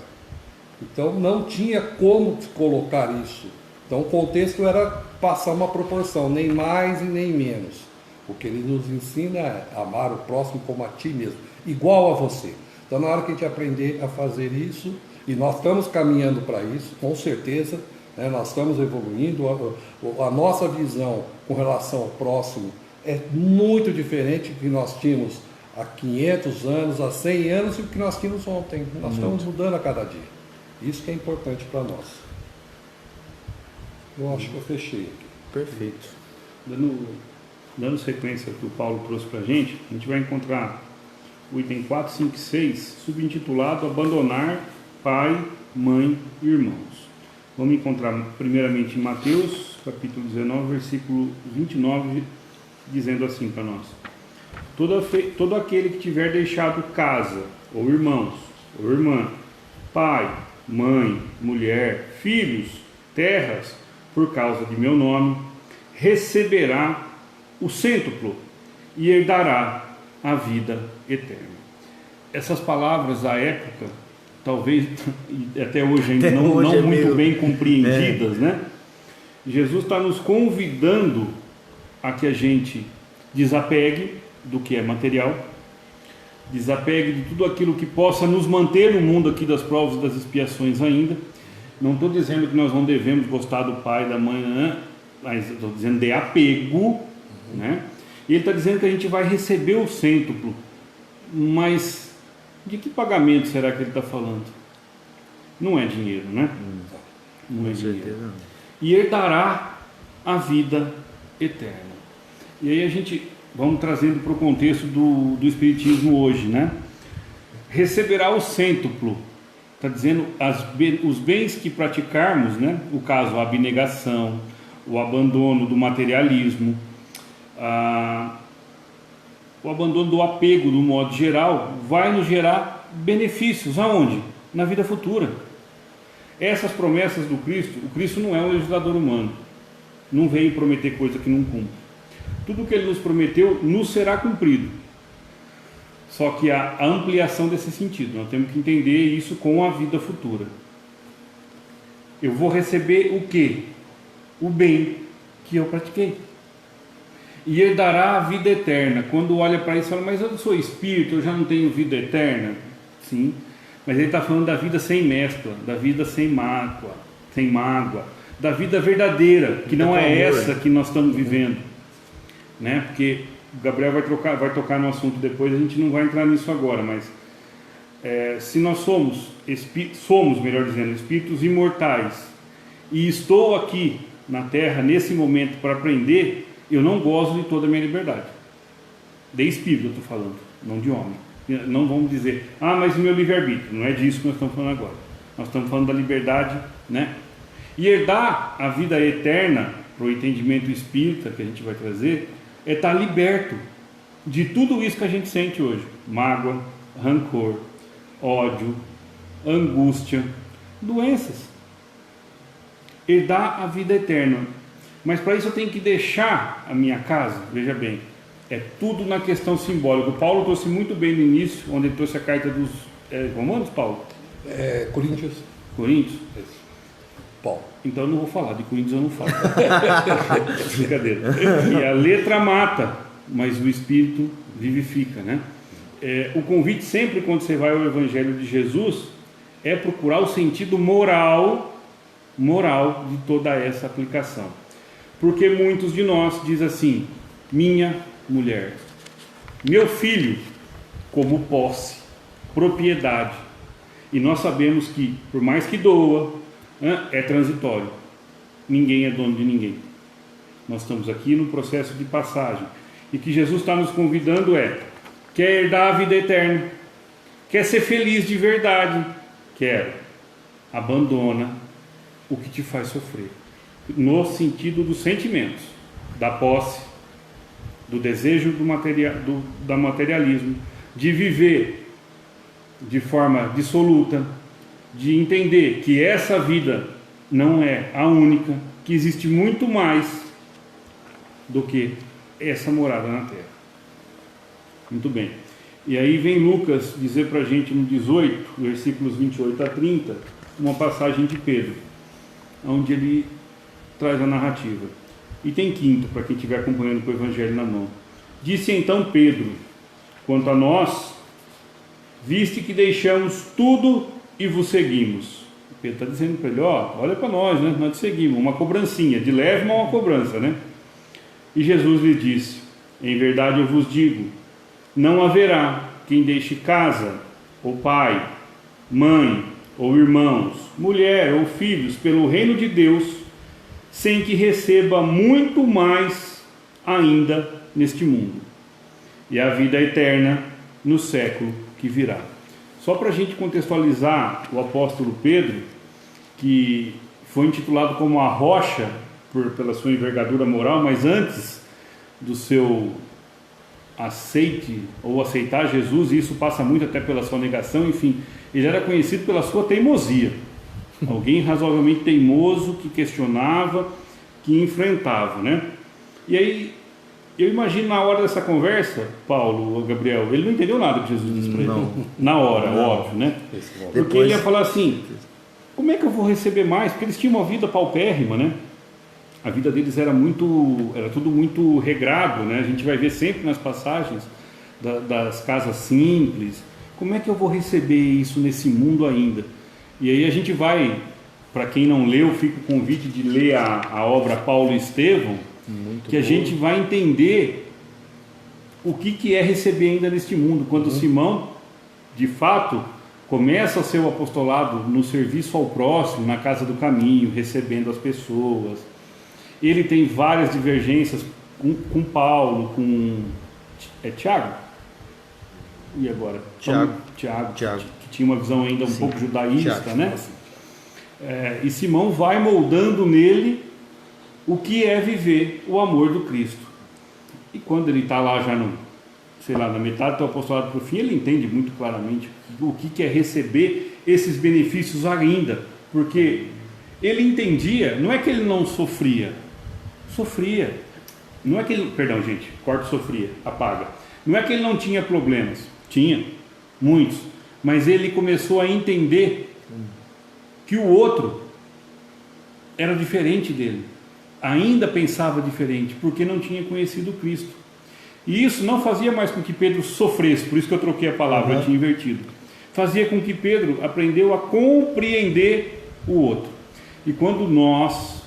Então não tinha como colocar isso. Então o contexto era passar uma proporção, nem mais e nem menos. O que ele nos ensina é amar o próximo como a ti mesmo, igual a você. Então na hora que a gente aprender a fazer isso, e nós estamos caminhando para isso, com certeza, né, nós estamos evoluindo, a nossa visão com relação ao próximo é muito diferente do que nós tínhamos há 500 anos, há 100 anos e do que nós tínhamos ontem. Nós estamos mudando a cada dia. Isso que é importante para nós. Eu acho que eu fechei aqui. Perfeito. Dando sequência que o Paulo trouxe para a gente vai encontrar o item 4, 5 e 6, subintitulado Abandonar Pai, Mãe e Irmãos. Vamos encontrar primeiramente em Mateus, capítulo 19, versículo 29, dizendo assim para nós: todo aquele que tiver deixado casa, ou irmãos, ou irmã, pai, mãe, mulher, filhos, terras, por causa de meu nome, receberá o cêntuplo e herdará a vida eterna. Essas palavras da época, talvez até hoje ainda não muito bem compreendidas, né? Jesus está nos convidando a que a gente desapegue do que é material, desapegue de tudo aquilo que possa nos manter no mundo aqui das provas e das expiações ainda. Não estou dizendo que nós não devemos gostar do pai, da mãe, mas estou dizendo de apego, né? E ele está dizendo que a gente vai receber o cêntuplo, mas de que pagamento será que ele está falando? Não é dinheiro, né? Não é dinheiro. E herdará a vida eterna. E aí a gente vamos trazendo para o contexto do Espiritismo hoje, né? Receberá o cêntuplo, está dizendo os bens que praticarmos, né? O caso, a abnegação, o abandono do materialismo, o abandono do apego, no modo geral, vai nos gerar benefícios. Aonde? Na vida futura. Essas promessas do Cristo, o Cristo não é um legislador humano, não veio prometer coisa que não cumpre. Tudo que ele nos prometeu nos será cumprido. Só que há a ampliação desse sentido. Nós temos que entender isso com a vida futura. Eu vou receber o quê? O bem que eu pratiquei. E herdará a vida eterna. Quando olha para isso e fala, mas eu sou espírito, eu já não tenho vida eterna. Sim, mas ele está falando da vida sem mescla, da vida sem mágoa, da vida verdadeira, que não é essa que nós estamos vivendo, né? Porque o Gabriel vai tocar no assunto depois, a gente não vai entrar nisso agora, mas se nós somos, melhor dizendo, espíritos imortais, e estou aqui na Terra nesse momento para aprender, eu não gozo de toda a minha liberdade, de espírito eu estou falando, não de homem. Não vamos dizer, mas o meu livre-arbítrio, não é disso que nós estamos falando agora. Nós estamos falando da liberdade, né? E herdar a vida eterna, para o entendimento espírita que a gente vai trazer, é estar liberto de tudo isso que a gente sente hoje: mágoa, rancor, ódio, angústia, doenças. Herdar a vida eterna. Mas para isso eu tenho que deixar a minha casa, veja bem. É tudo na questão simbólica. O Paulo trouxe muito bem no início, onde ele trouxe a carta dos Romanos, Paulo? Coríntios. Coríntios? Paulo. Então eu não vou falar, de Coríntios eu não falo. Brincadeira. E a letra mata, mas o Espírito vivifica, né? O convite sempre, quando você vai ao Evangelho de Jesus, é procurar o sentido moral moral de toda essa aplicação. Porque muitos de nós dizem assim: minha mulher, meu filho, como posse, propriedade. E nós sabemos que, por mais que doa, é transitório. Ninguém é dono de ninguém. Nós estamos aqui no processo de passagem. E que Jesus está nos convidando quer herdar a vida eterna, quer ser feliz de verdade, quero. Abandona o que te faz sofrer. No sentido dos sentimentos, da posse, do desejo da materialismo, de viver de forma dissoluta, de entender que essa vida não é a única, que existe muito mais do que essa morada na terra. Muito bem. E aí vem Lucas dizer para a gente no 18, versículos 28 a 30, uma passagem de Pedro, onde ele traz a narrativa. Item 5, para quem estiver acompanhando com o Evangelho na mão. Disse então Pedro: quanto a nós, viste que deixamos tudo e vos seguimos. Pedro está dizendo para ele: olha para nós, né? Nós te seguimos, uma cobrancinha, de leve, mas uma cobrança, né? E Jesus lhe disse: em verdade eu vos digo, não haverá quem deixe casa, ou pai, mãe, ou irmãos, mulher ou filhos, pelo reino de Deus, sem que receba muito mais ainda neste mundo, e a vida eterna no século que virá. Só para a gente contextualizar o apóstolo Pedro, que foi intitulado como a rocha pela sua envergadura moral, mas antes do seu aceite ou aceitar Jesus, e isso passa muito até pela sua negação, enfim, ele era conhecido pela sua teimosia. Alguém razoavelmente teimoso, que questionava, que enfrentava, né? E aí, eu imagino na hora dessa conversa, Paulo, Gabriel, ele não entendeu nada que Jesus disse para ele. Na hora, óbvio, né? Porque ele ia falar assim: como é que eu vou receber mais? Porque eles tinham uma vida paupérrima, né? A vida deles era tudo muito regrado, né? A gente vai ver sempre nas passagens das casas simples. Como é que eu vou receber isso nesse mundo ainda? E aí a gente vai, para quem não leu, fica o convite de ler a obra Paulo e Estevão, que a gente vai entender o que é receber ainda neste mundo. Quando Simão, de fato, começa o seu apostolado no serviço ao próximo, na casa do caminho, recebendo as pessoas. Ele tem várias divergências com Paulo, com Tiago? E agora? Tiago, que tinha uma visão ainda um pouco judaísta, Tiago, né? E Simão vai moldando nele o que é viver o amor do Cristo. E quando ele está lá já na metade do apostolado para o fim, ele entende muito claramente o que é receber esses benefícios ainda, porque ele entendia, não é que ele não sofria, não é que ele, perdão gente, corta sofria, apaga, não é que ele não tinha problemas, tinha, muitos, mas ele começou a entender que o outro era diferente dele, ainda pensava diferente, porque não tinha conhecido Cristo. E isso não fazia mais com que Pedro sofresse, por isso que eu troquei a palavra, eu tinha invertido. Fazia com que Pedro aprendeu a compreender o outro. E quando nós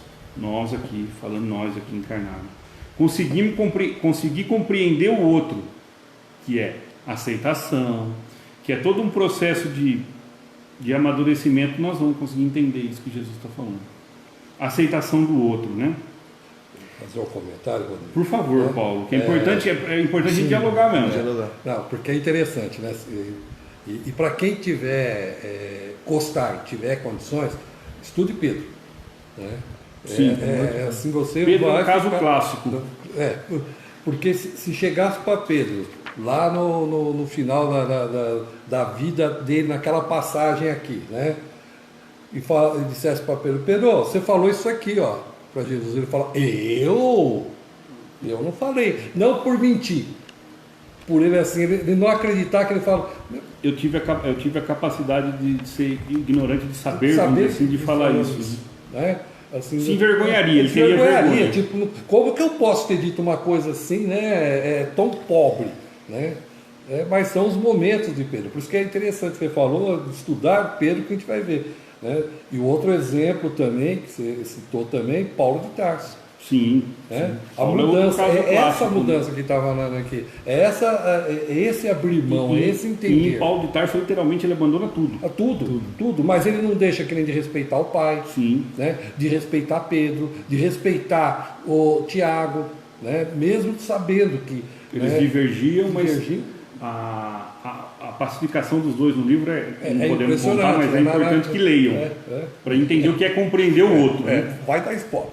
aqui, falando nós aqui encarnados, conseguir compreender o outro, que é aceitação, que é todo um processo de amadurecimento, nós vamos conseguir entender isso que Jesus está falando. Aceitação do outro, né? Fazer um comentário, Rodrigo? Por favor, Paulo, que é importante, é importante sim, dialogar mesmo. Dialogar. Não, porque é interessante, né? E para quem tiver tiver condições, estude Pedro, né? Sim, assim você Pedro vai é um caso clássico. Porque se chegasse para Pedro lá no final da vida dele, naquela passagem aqui, né? E dissesse para Pedro, você falou isso aqui, ó, para Jesus. Ele fala: eu não falei, não por mentir, por ele assim, ele não acreditar que ele fala. Eu tive a capacidade de ser ignorante, de saber assim, de falar isso, né? Assim, se envergonharia, ele teria vergonha. Tipo, como que eu posso ter dito uma coisa assim, né? Tão pobre, né? Mas são os momentos de Pedro. Por isso que é interessante que você falou, de estudar Pedro, que a gente vai ver. né? E o outro exemplo também, que você citou também, Paulo de Tarso. Sim. Né? Sim. A Paulo mudança, outro caso essa clássico, mudança que está falando aqui, esse abrir mão, esse E entender. em Paulo de Tarso, literalmente, ele abandona tudo. Tudo, mas ele não deixa que nem de respeitar o pai, Sim. né? De respeitar Pedro, de respeitar o Tiago, né? Mesmo sabendo que Eles né, divergiam, mas divergiam. a pacificação dos dois no livro não podemos impressionante, contar, mas é importante que leiam, para entender o que é compreender o outro. Né? Vai dar spoiler.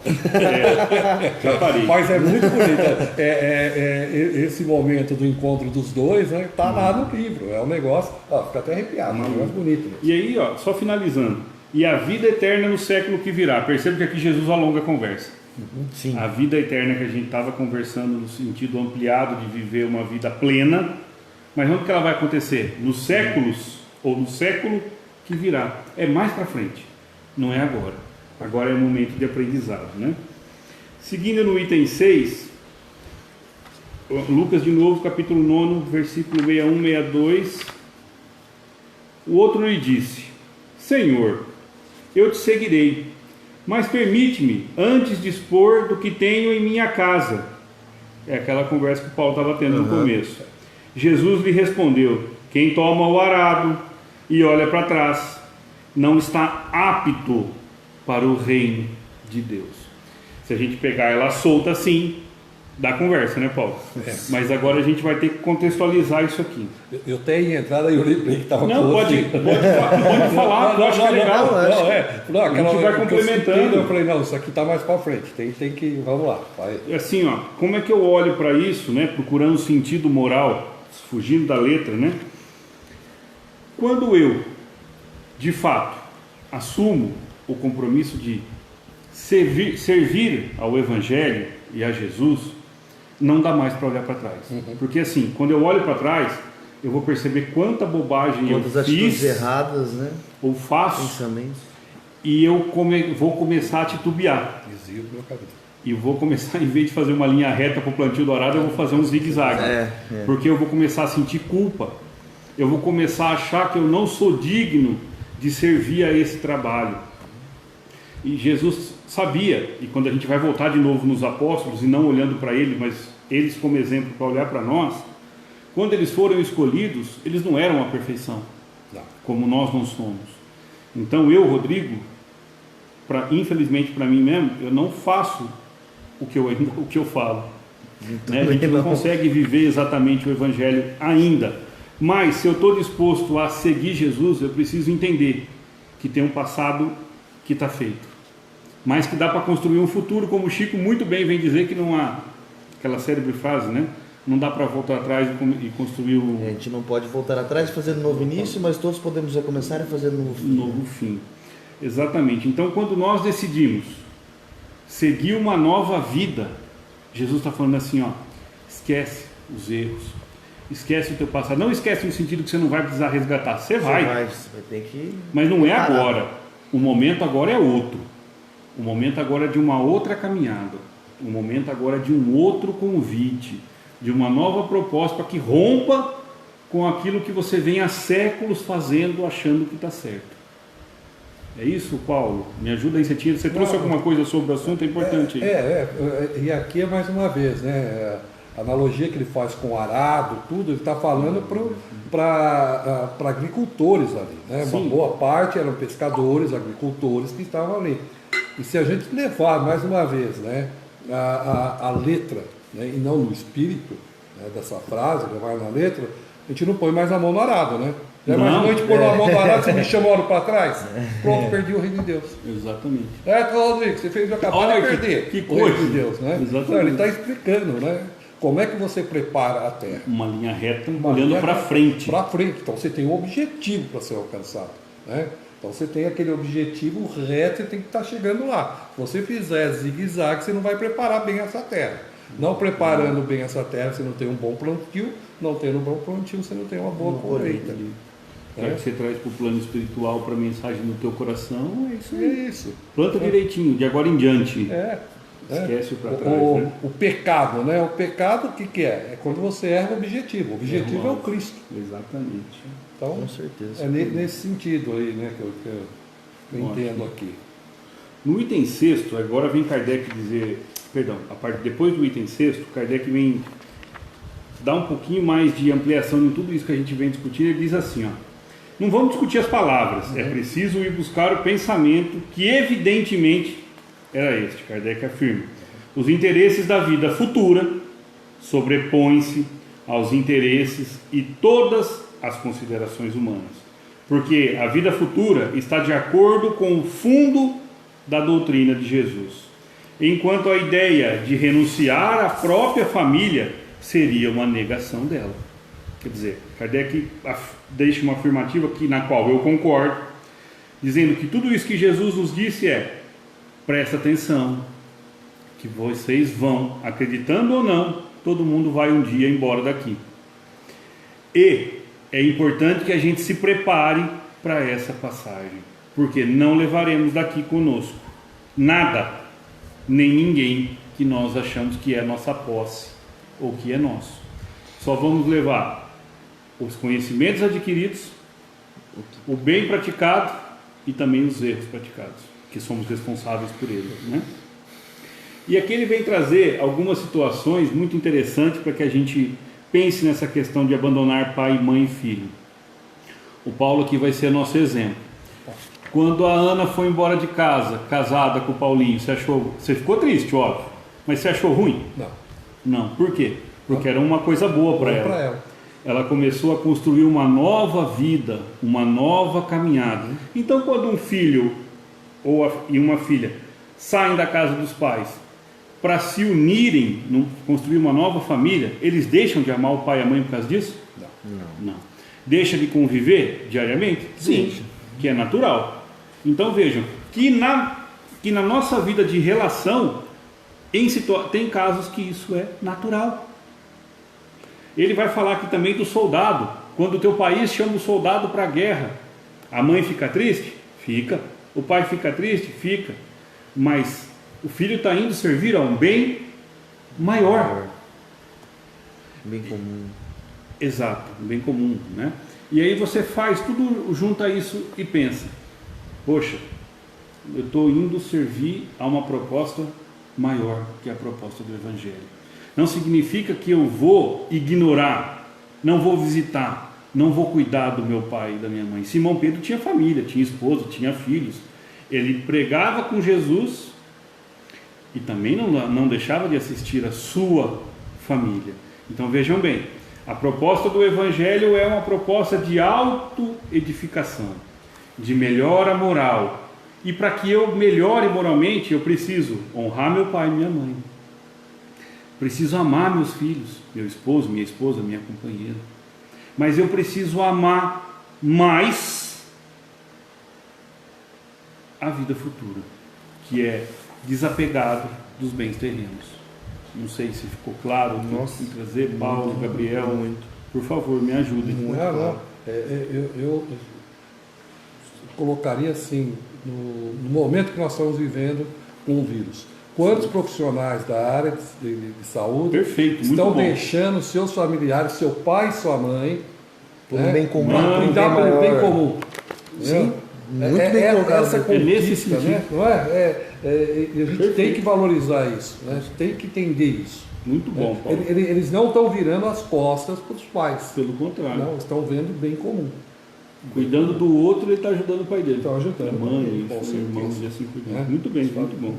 Já parei. Mas é muito bonito. Esse momento do encontro dos dois, né? Tá lá no livro. É um negócio, fica até arrepiado, é um negócio bonito. Né? E aí, só finalizando. E a vida eterna no século que virá. Perceba que aqui Jesus alonga a conversa. Sim. A vida eterna que a gente estava conversando no sentido ampliado de viver uma vida plena, mas onde que ela vai acontecer? Nos séculos, ou no século que virá. É mais para frente, não é agora. Agora é o momento de aprendizado, né? Seguindo no item 6, Lucas de novo, capítulo 9, versículo 61, 62. O outro lhe disse: Senhor, eu te seguirei, mas permite-me antes dispor do que tenho em minha casa. É aquela conversa que o Paulo estava tendo no começo. Jesus lhe respondeu: quem toma o arado e olha para trás não está apto para o reino de Deus. Se a gente pegar ela solta assim, dá conversa, né, Paulo? Mas agora a gente vai ter que contextualizar isso aqui. Eu até ia entrar e eu lembrei que estava Não, pode falar, eu acho que é legal. A gente vai complementando. Eu falei, não, isso aqui está mais para frente, tem que, vamos lá. Vai. Assim, como é que eu olho para isso, né, procurando sentido moral, fugindo da letra, né? Quando eu, de fato, assumo o compromisso de servir ao Evangelho e a Jesus, não dá mais para olhar para trás. Porque assim, quando eu olho para trás, eu vou perceber quanta bobagem Quantas eu atitudes fiz erradas, né? ou faço, Pensamentos. e eu vou começar a titubear. Desvio do meu caminho. E vou começar, em vez de fazer uma linha reta para o plantio do arado, eu vou fazer um zigue-zague. Porque eu vou começar a sentir culpa. Eu vou começar a achar que eu não sou digno de servir a esse trabalho. E Jesus sabia, e quando a gente vai voltar de novo nos apóstolos, e não olhando para ele, mas eles como exemplo para olhar para nós, quando eles foram escolhidos, eles não eram a perfeição, como nós não somos. Então eu, Rodrigo, infelizmente para mim mesmo, eu não faço o que eu falo. Né? A gente não consegue viver exatamente o Evangelho ainda. Mas se eu estou disposto a seguir Jesus, eu preciso entender que tem um passado que está feito, mas que dá para construir um futuro, como o Chico muito bem vem dizer, que não há aquela célebre frase, né? Não dá para voltar atrás e construir o... A gente não pode voltar atrás e fazer um novo início, mas todos podemos recomeçar e fazer um novo fim. Novo fim. Exatamente. Então, quando nós decidimos seguir uma nova vida, Jesus está falando assim, esquece os erros, esquece o teu passado. Não esquece no sentido que você não vai precisar resgatar. Você vai ter que... Mas não é agora. O momento agora é outro. O momento agora é de uma outra caminhada. O momento agora é de um outro convite, de uma nova proposta para que rompa com aquilo que você vem há séculos fazendo, achando que está certo. É isso, Paulo? Me ajuda aí, você trouxe alguma coisa sobre o assunto? É importante. E aqui é mais uma vez, né? A analogia que ele faz com o arado, tudo, ele está falando para agricultores ali, né? Uma boa parte eram pescadores, agricultores que estavam ali. E se a gente levar mais uma vez, né, a letra, né, e não no espírito, né, dessa frase, levar na letra, a gente não põe mais a mão no arado, né? Já imaginou a gente pôr a mão no arado, você me chamou para trás? Pronto, perdi o reino de Deus. Exatamente. Rodrigo, você fez eu acabar de perder que o coisa reino de Deus, né? Exatamente. Então, ele está explicando, né? Como é que você prepara a terra? Uma linha reta, olhando para frente. Para frente. Então você tem um objetivo para ser alcançado, né? Então você tem aquele objetivo reto e tem que estar chegando lá. Se você fizer zigue-zague, você não vai preparar bem essa terra. Não preparando bem essa terra, você não tem um bom plantio. Não tendo um bom plantio, você não tem uma boa colheita. O que você traz para o plano espiritual, para a mensagem no teu coração, é isso aí. É isso. Planta direitinho, de agora em diante. Esquece o para trás. Né? O pecado, né? O pecado, o que é? É quando você erra o objetivo. O objetivo é o Cristo. Exatamente. Então, com certeza. É nesse sentido aí, né? eu entendo aqui. No item sexto, agora vem Kardec dizer, perdão, depois do item sexto, Kardec vem dar um pouquinho mais de ampliação em tudo isso que a gente vem discutindo. Ele diz assim, ó, não vamos discutir as palavras, é preciso ir buscar o pensamento que evidentemente era este. Kardec afirma: os interesses da vida futura sobrepõem-se aos interesses e todas as considerações humanas, porque a vida futura está de acordo com o fundo da doutrina de Jesus, enquanto a ideia de renunciar à própria família seria uma negação dela. Quer dizer, Kardec deixa uma afirmativa aqui, na qual eu concordo, dizendo que tudo isso que Jesus nos disse é: presta atenção, que vocês vão, acreditando ou não, todo mundo vai um dia embora daqui. E é importante que a gente se prepare para essa passagem, porque não levaremos daqui conosco nada, nem ninguém que nós achamos que é nossa posse ou que é nosso. Só vamos levar os conhecimentos adquiridos, o bem praticado e também os erros praticados, que somos responsáveis por eles, né? E aqui ele vem trazer algumas situações muito interessantes para que a gente pense nessa questão de abandonar pai, mãe e filho. O Paulo aqui vai ser nosso exemplo. Quando a Ana foi embora de casa, casada com o Paulinho, você ficou triste, óbvio, mas você achou ruim? Não. Por quê? Porque era uma coisa boa para ela. Ela começou a construir uma nova vida, uma nova caminhada. Então, quando um filho e uma filha saem da casa dos pais para se unirem, construir uma nova família, eles deixam de amar o pai e a mãe por causa disso? Não. Deixa de conviver diariamente? Sim. Que é natural. Então vejam, que na nossa vida de relação, tem casos que isso é natural. Ele vai falar aqui também do soldado. Quando o teu país chama o soldado para a guerra, a mãe fica triste? Fica. O pai fica triste? Fica. Mas o filho está indo servir a um bem maior. Bem comum. Exato, um bem comum, né? E aí você faz tudo, junta isso e pensa: poxa, eu estou indo servir a uma proposta maior, que é a proposta do Evangelho. Não significa que eu vou ignorar, não vou visitar, não vou cuidar do meu pai e da minha mãe. Simão Pedro tinha família, tinha esposa, tinha filhos. Ele pregava com Jesus e também não deixava de assistir a sua família. Então vejam bem, a proposta do Evangelho é uma proposta de autoedificação, de melhora moral. E para que eu melhore moralmente, eu preciso honrar meu pai e minha mãe. Preciso amar meus filhos, meu esposo, minha esposa, minha companheira. Mas eu preciso amar mais a vida futura, que é desapegado dos bens terrenos. Não sei se ficou claro o que eu quis trazer. Paulo, Gabriel, por favor, me ajudem. Eu colocaria assim, no momento que nós estamos vivendo com o vírus. Quantos profissionais da área de saúde estão deixando seus familiares, seu pai e sua mãe, bem comum, bem comum. Sim, muito bem colocado. Essa conquista, né? Não é? A gente tem que valorizar isso, né? A gente tem que entender isso. Muito bom, Paulo. Eles não estão virando as costas para os pais. Pelo contrário. Não, estão vendo bem comum. Cuidando do outro, ele está ajudando o pai dele. Está ajudando. A mãe, os irmãos e assim por diante. Muito bem, muito bom.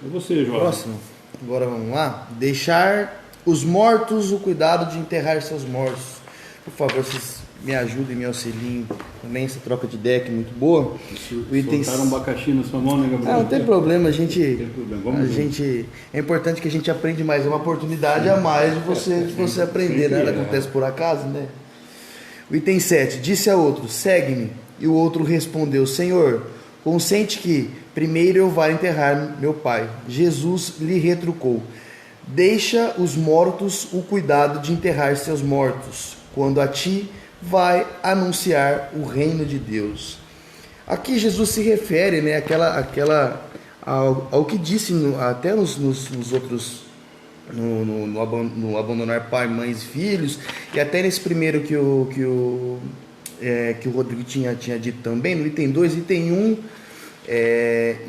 É você, João. Próximo. Agora vamos lá. Deixar os mortos o cuidado de enterrar seus mortos. Por favor, vocês me ajudem, me auxiliem também essa troca de ideia que é muito boa. Soltaram um abacaxi na sua mão, né, Gabriel? Não tem problema, Não tem problema. É importante que a gente aprende mais, é uma oportunidade a mais de você aprender, nada acontece por acaso, né? O item 7, disse a outro, segue-me, e o outro respondeu, Senhor, consente que primeiro eu vá enterrar meu pai. Jesus lhe retrucou, deixa os mortos o cuidado de enterrar seus mortos, quando a ti vai anunciar o reino de Deus. Aqui Jesus se refere, né, ao que disse até nos outros, no abandonar pai, mães e filhos, e até nesse primeiro que o que o Rodrigo tinha dito também, no item 2, item 1,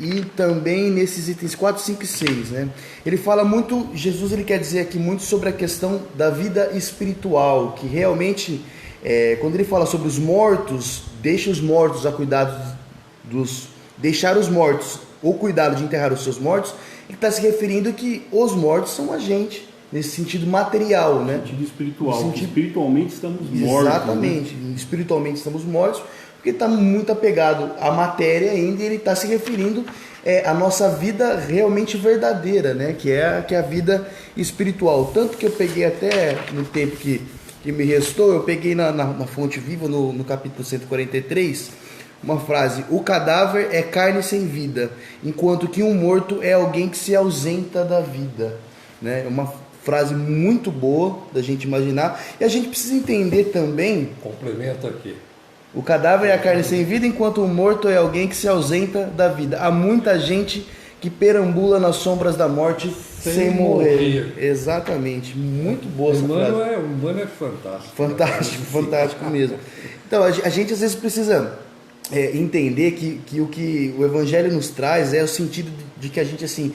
e também nesses itens 4, 5 e 6, né? Ele fala muito, Jesus ele quer dizer aqui muito sobre a questão da vida espiritual, que realmente, quando ele fala sobre os mortos, deixa os mortos a cuidado deixar os mortos, ou cuidado de enterrar os seus mortos, ele está se referindo que os mortos são a gente, nesse sentido material, né? No sentido espiritual, espiritualmente estamos mortos. Exatamente, né? Espiritualmente estamos mortos, porque está muito apegado à matéria ainda, e ele está se referindo à nossa vida realmente verdadeira, né? Que é a vida espiritual. Tanto que eu peguei até no tempo que me restou, eu peguei na Fonte Viva, no capítulo 143, uma frase: o cadáver é carne sem vida, enquanto que um morto é alguém que se ausenta da vida, né? É uma frase muito boa da gente imaginar, e a gente precisa entender também. Complementa aqui. O cadáver é a carne sem vida, enquanto o morto é alguém que se ausenta da vida. Há muita gente que perambula nas sombras da morte sem morrer. Exatamente. Muito boa essa frase. O humano é fantástico. Fantástico mesmo. Então, a gente às vezes precisa entender que o que o Evangelho nos traz é o sentido de que a gente, assim,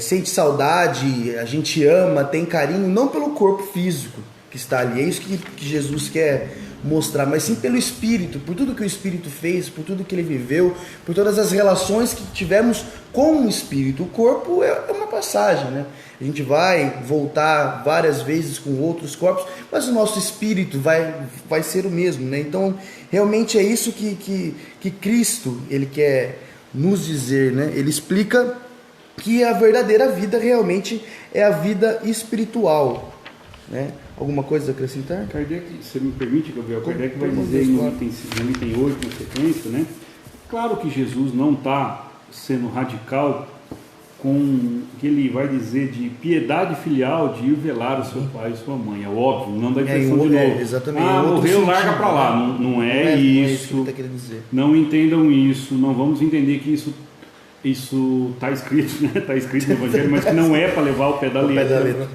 sente saudade, a gente ama, tem carinho, não pelo corpo físico que está ali. É isso que Jesus quer mostrar, mas sim pelo Espírito, por tudo que o Espírito fez, por tudo que ele viveu, por todas as relações que tivemos com o Espírito. O corpo é uma passagem, né? A gente vai voltar várias vezes com outros corpos, mas o nosso Espírito vai ser o mesmo, né? Então, realmente é isso que Cristo ele quer nos dizer, né? Ele explica que a verdadeira vida realmente é a vida espiritual, né? Alguma coisa a acrescentar? Kardec, você me permite, Gabriel? Kardec vai dizer no item 8, na sequência, né? Claro que Jesus não está sendo radical com que ele vai dizer de piedade filial, de ir velar o seu pai e sua mãe. É óbvio, não dá impressão de novo. Exatamente. Morreu, larga para lá. Não é isso. Que ele tá querendo dizer. Não entendam isso. Não vamos entender que isso está escrito, né? Está escrito no Evangelho, mas que não é para levar o pé da letra.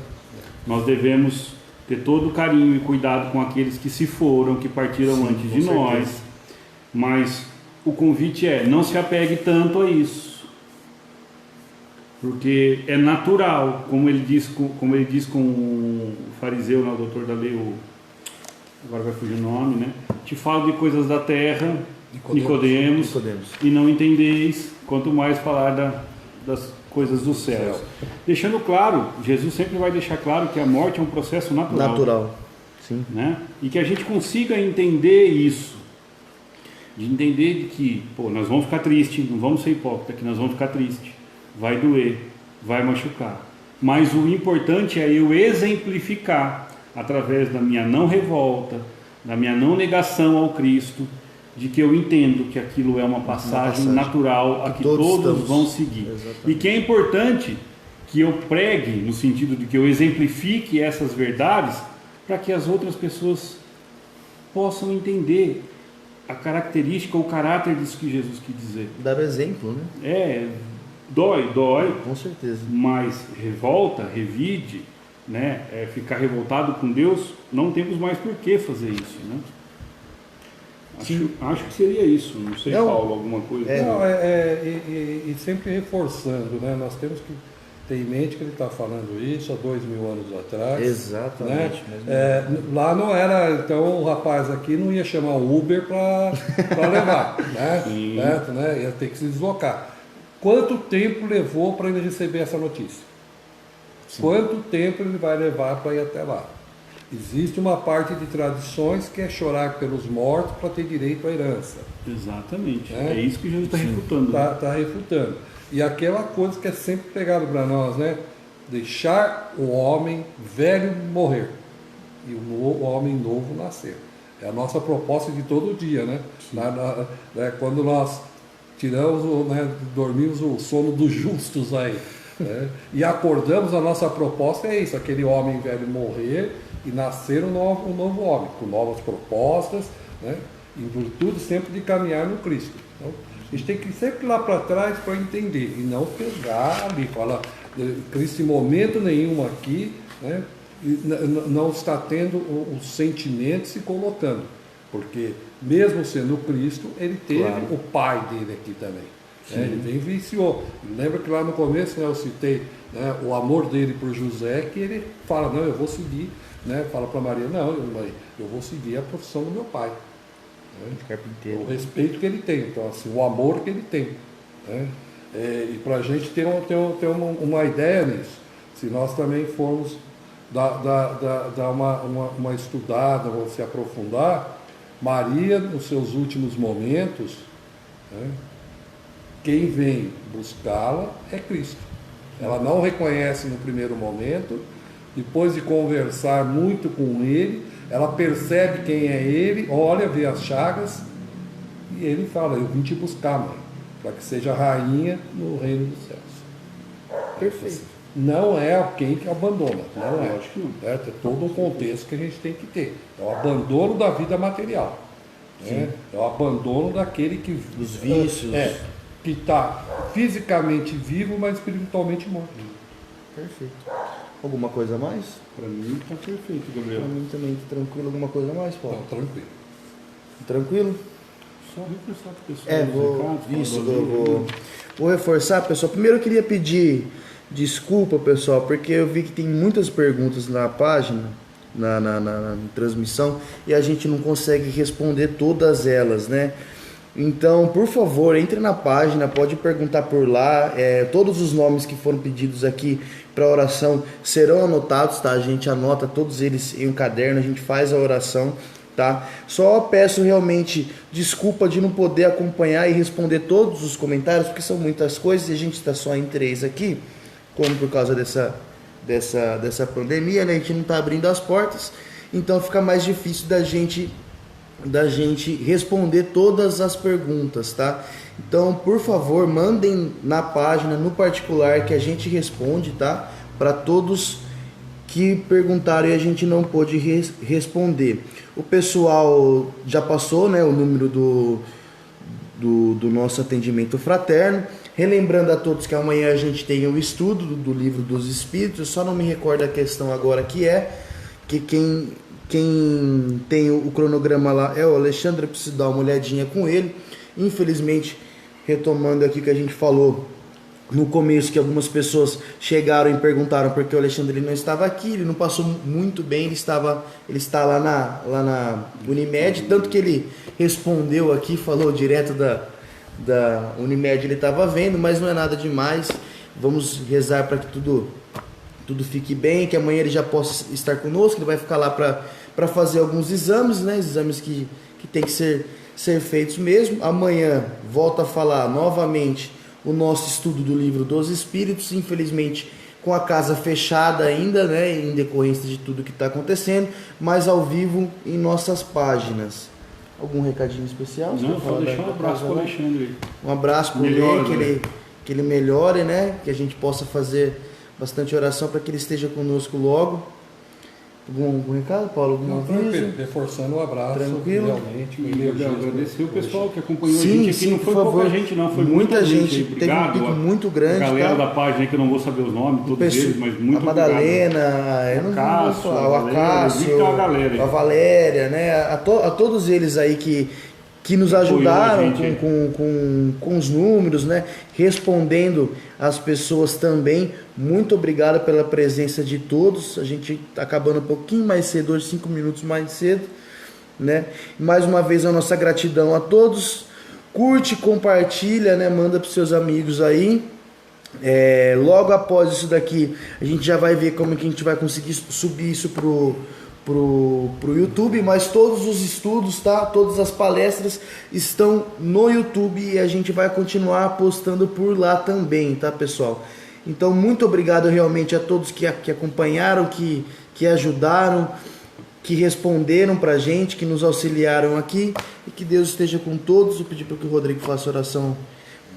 Nós devemos ter todo carinho e cuidado com aqueles que se foram, que partiram antes de nós. Mas o convite não se apegue tanto a isso. Porque é natural, como ele diz com o fariseu, né, o doutor da lei, agora vai fugir o nome, né? Te falo de coisas da terra, Nicodemos, e não entendeis, quanto mais falar das coisas dos céus. Deixando claro, Jesus sempre vai deixar claro que a morte é um processo natural. Sim. Né? E que a gente consiga entender isso, de entender de que, nós vamos ficar tristes, não vamos ser hipócritas, que nós vamos ficar tristes. Vai doer, vai machucar. Mas o importante é eu exemplificar, através da minha não revolta, da minha não negação ao Cristo, de que eu entendo que aquilo é uma passagem natural a que todos vão seguir. Exatamente. E que é importante que eu pregue, no sentido de que eu exemplifique essas verdades, para que as outras pessoas possam entender a característica, o caráter disso que Jesus quis dizer. Dar exemplo, né? Dói, com certeza. Mas revolta, revide, né? Ficar revoltado com Deus, não temos mais por que fazer isso, né? Acho que seria isso, não sei, Paulo, alguma coisa. E sempre reforçando, né? Nós temos que ter em mente que ele está falando isso há 2000 anos atrás. Exatamente. Né? Lá não era, então o rapaz aqui não ia chamar o Uber para levar, né? Certo, né? Ia ter que se deslocar. Quanto tempo levou para ele receber essa notícia? Sim. Quanto tempo ele vai levar para ir até lá? Existe uma parte de tradições que é chorar pelos mortos para ter direito à herança. Exatamente. É isso que Jesus está refutando. Está refutando. E aquela coisa que é sempre pregado para nós, né? Deixar o homem velho morrer e o homem novo nascer. É a nossa proposta de todo dia, né? Quando nós tiramos, dormimos o sono dos justos aí, né? E acordamos, a nossa proposta é isso, aquele homem velho morrer e nascer um novo homem, com novas propostas, né? Em virtude sempre de caminhar no Cristo. Então, a gente tem que ir sempre lá para trás para entender, e não pegar ali, falar, Cristo em momento nenhum aqui, né? E não está tendo o sentimento se colocando. porque mesmo sendo Cristo, ele teve Claro. o pai dele aqui também. Né? Ele vivenciou. Lembra que lá no começo, né, eu citei, né, o amor dele por José, que ele fala, não, eu vou seguir, né, fala para Maria, não, mãe, eu vou seguir a profissão do meu pai. Né? Carpinteiro. O respeito que ele tem, então assim, o amor que ele tem. Né? E para a gente ter uma ideia nisso, se nós também formos dar uma estudada, ou se aprofundar, Maria, nos seus últimos momentos, né, quem vem buscá-la é Cristo. Ela não reconhece no primeiro momento, depois de conversar muito com ele, ela percebe quem é ele, olha, vê as chagas, e ele fala, eu vim te buscar, mãe, para que seja rainha no reino dos céus. Perfeito. Não é alguém que abandona, não é. Lógico que não. Certo? É todo um contexto que a gente tem que ter. É o abandono da vida material. Né? É o abandono daquele que... Dos vícios. Que está fisicamente vivo, mas espiritualmente morto. Perfeito. Alguma coisa a mais? Para mim está perfeito, Gabriel. Para mim também, tranquilo. Alguma coisa a mais, Paulo? Então, tranquilo. Tranquilo? Só reforçar para o pessoal. Vou reforçar, pessoal. Primeiro eu queria pedir desculpa, pessoal, porque eu vi que tem muitas perguntas na página, na transmissão, e a gente não consegue responder todas elas, né? Então, por favor, entre na página, pode perguntar por lá. Todos os nomes que foram pedidos aqui para oração serão anotados, tá? A gente anota todos eles em um caderno, a gente faz a oração, tá? Só peço realmente desculpa de não poder acompanhar e responder todos os comentários, porque são muitas coisas e a gente está só em 3 aqui, como por causa dessa pandemia, né? A gente não está abrindo as portas, então fica mais difícil da gente responder todas as perguntas, tá? Então, por favor, mandem na página, no particular, que a gente responde, tá? Para todos que perguntaram e a gente não pôde responder. O pessoal já passou, né, o número do nosso atendimento fraterno. Relembrando a todos que amanhã a gente tem o estudo do Livro dos Espíritos. Eu só não me recordo a questão agora, que quem tem o cronograma lá é o Alexandre, eu preciso dar uma olhadinha com ele. Infelizmente, retomando aqui o que a gente falou no começo, que algumas pessoas chegaram e perguntaram porque o Alexandre não estava aqui, ele não passou muito bem, ele está lá na Unimed, tanto que ele respondeu aqui, falou direto da Unimed, ele estava vendo, mas não é nada demais. Vamos rezar para que tudo fique bem, que amanhã ele já possa estar conosco. Ele vai ficar lá para fazer alguns exames, né? Exames que tem que ser feitos mesmo. Amanhã volta a falar novamente o nosso estudo do Livro dos Espíritos, infelizmente com a casa fechada ainda, né? Em decorrência de tudo que está acontecendo, mas ao vivo em nossas páginas. Algum recadinho especial? Não, só deixar um abraço para o Alexandre. Um abraço para ele, que ele melhore, né? Que a gente possa fazer bastante oração para que ele esteja conosco logo. Algum recado, Paulo? Algum aviso? Reforçando o abraço. Tranquilo? Realmente. E agradecer o pessoal que acompanhou Sim, a gente aqui. sim, Não foi por favor. pouca gente, não. Foi muita gente. Aí. Obrigado. Teve um pico muito grande. A galera tá? da página que eu não vou saber os nomes, todos eles, mas muito a Madalena, obrigado. eu não Cássio, vou falar, o Acácio, a galera aí. a Valéria, né? A todos eles aí que nos ajudaram com os números, né? Respondendo as pessoas também. Muito obrigado pela presença de todos. A gente está acabando um pouquinho mais cedo, hoje 5 minutos mais cedo, né? Mais uma vez a nossa gratidão a todos. Curte, compartilha, né? Manda para os seus amigos aí. Logo após isso daqui, a gente já vai ver como que a gente vai conseguir subir isso pro YouTube, mas todos os estudos, tá? Todas as palestras estão no YouTube e a gente vai continuar postando por lá também, tá, pessoal? Então, muito obrigado realmente a todos que acompanharam, que ajudaram, que responderam pra gente, que nos auxiliaram aqui, e que Deus esteja com todos. Eu pedi para que o Rodrigo faça oração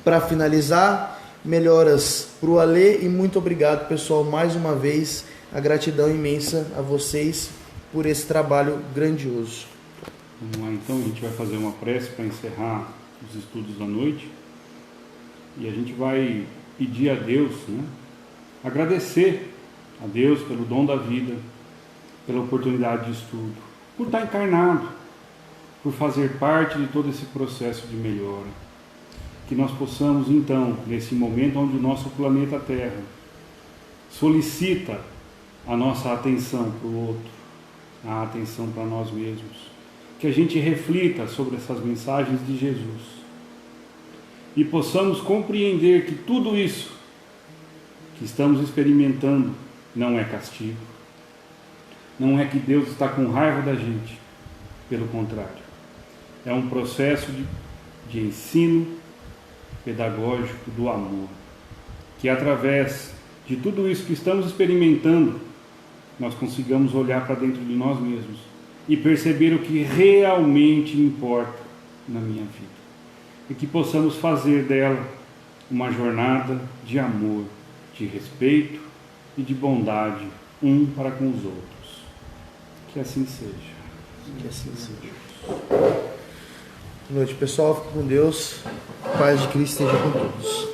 para finalizar. Melhoras pro Alê e muito obrigado, pessoal, mais uma vez, a gratidão imensa a vocês por esse trabalho grandioso. Vamos lá, então, a gente vai fazer uma prece para encerrar os estudos da noite e a gente vai pedir a Deus, né? Agradecer a Deus pelo dom da vida, pela oportunidade de estudo, por estar encarnado, por fazer parte de todo esse processo de melhora. Que nós possamos, então, nesse momento onde o nosso planeta Terra solicita a nossa atenção para o outro, a atenção para nós mesmos, que a gente reflita sobre essas mensagens de Jesus e possamos compreender que tudo isso que estamos experimentando não é castigo, não é que Deus está com raiva da gente, pelo contrário, é um processo de ensino pedagógico do amor, que através de tudo isso que estamos experimentando, nós consigamos olhar para dentro de nós mesmos e perceber o que realmente importa na minha vida, e que possamos fazer dela uma jornada de amor, de respeito e de bondade um para com os outros. Que assim seja. Que assim seja. Boa noite, pessoal. Fique com Deus. A paz de Cristo esteja com todos.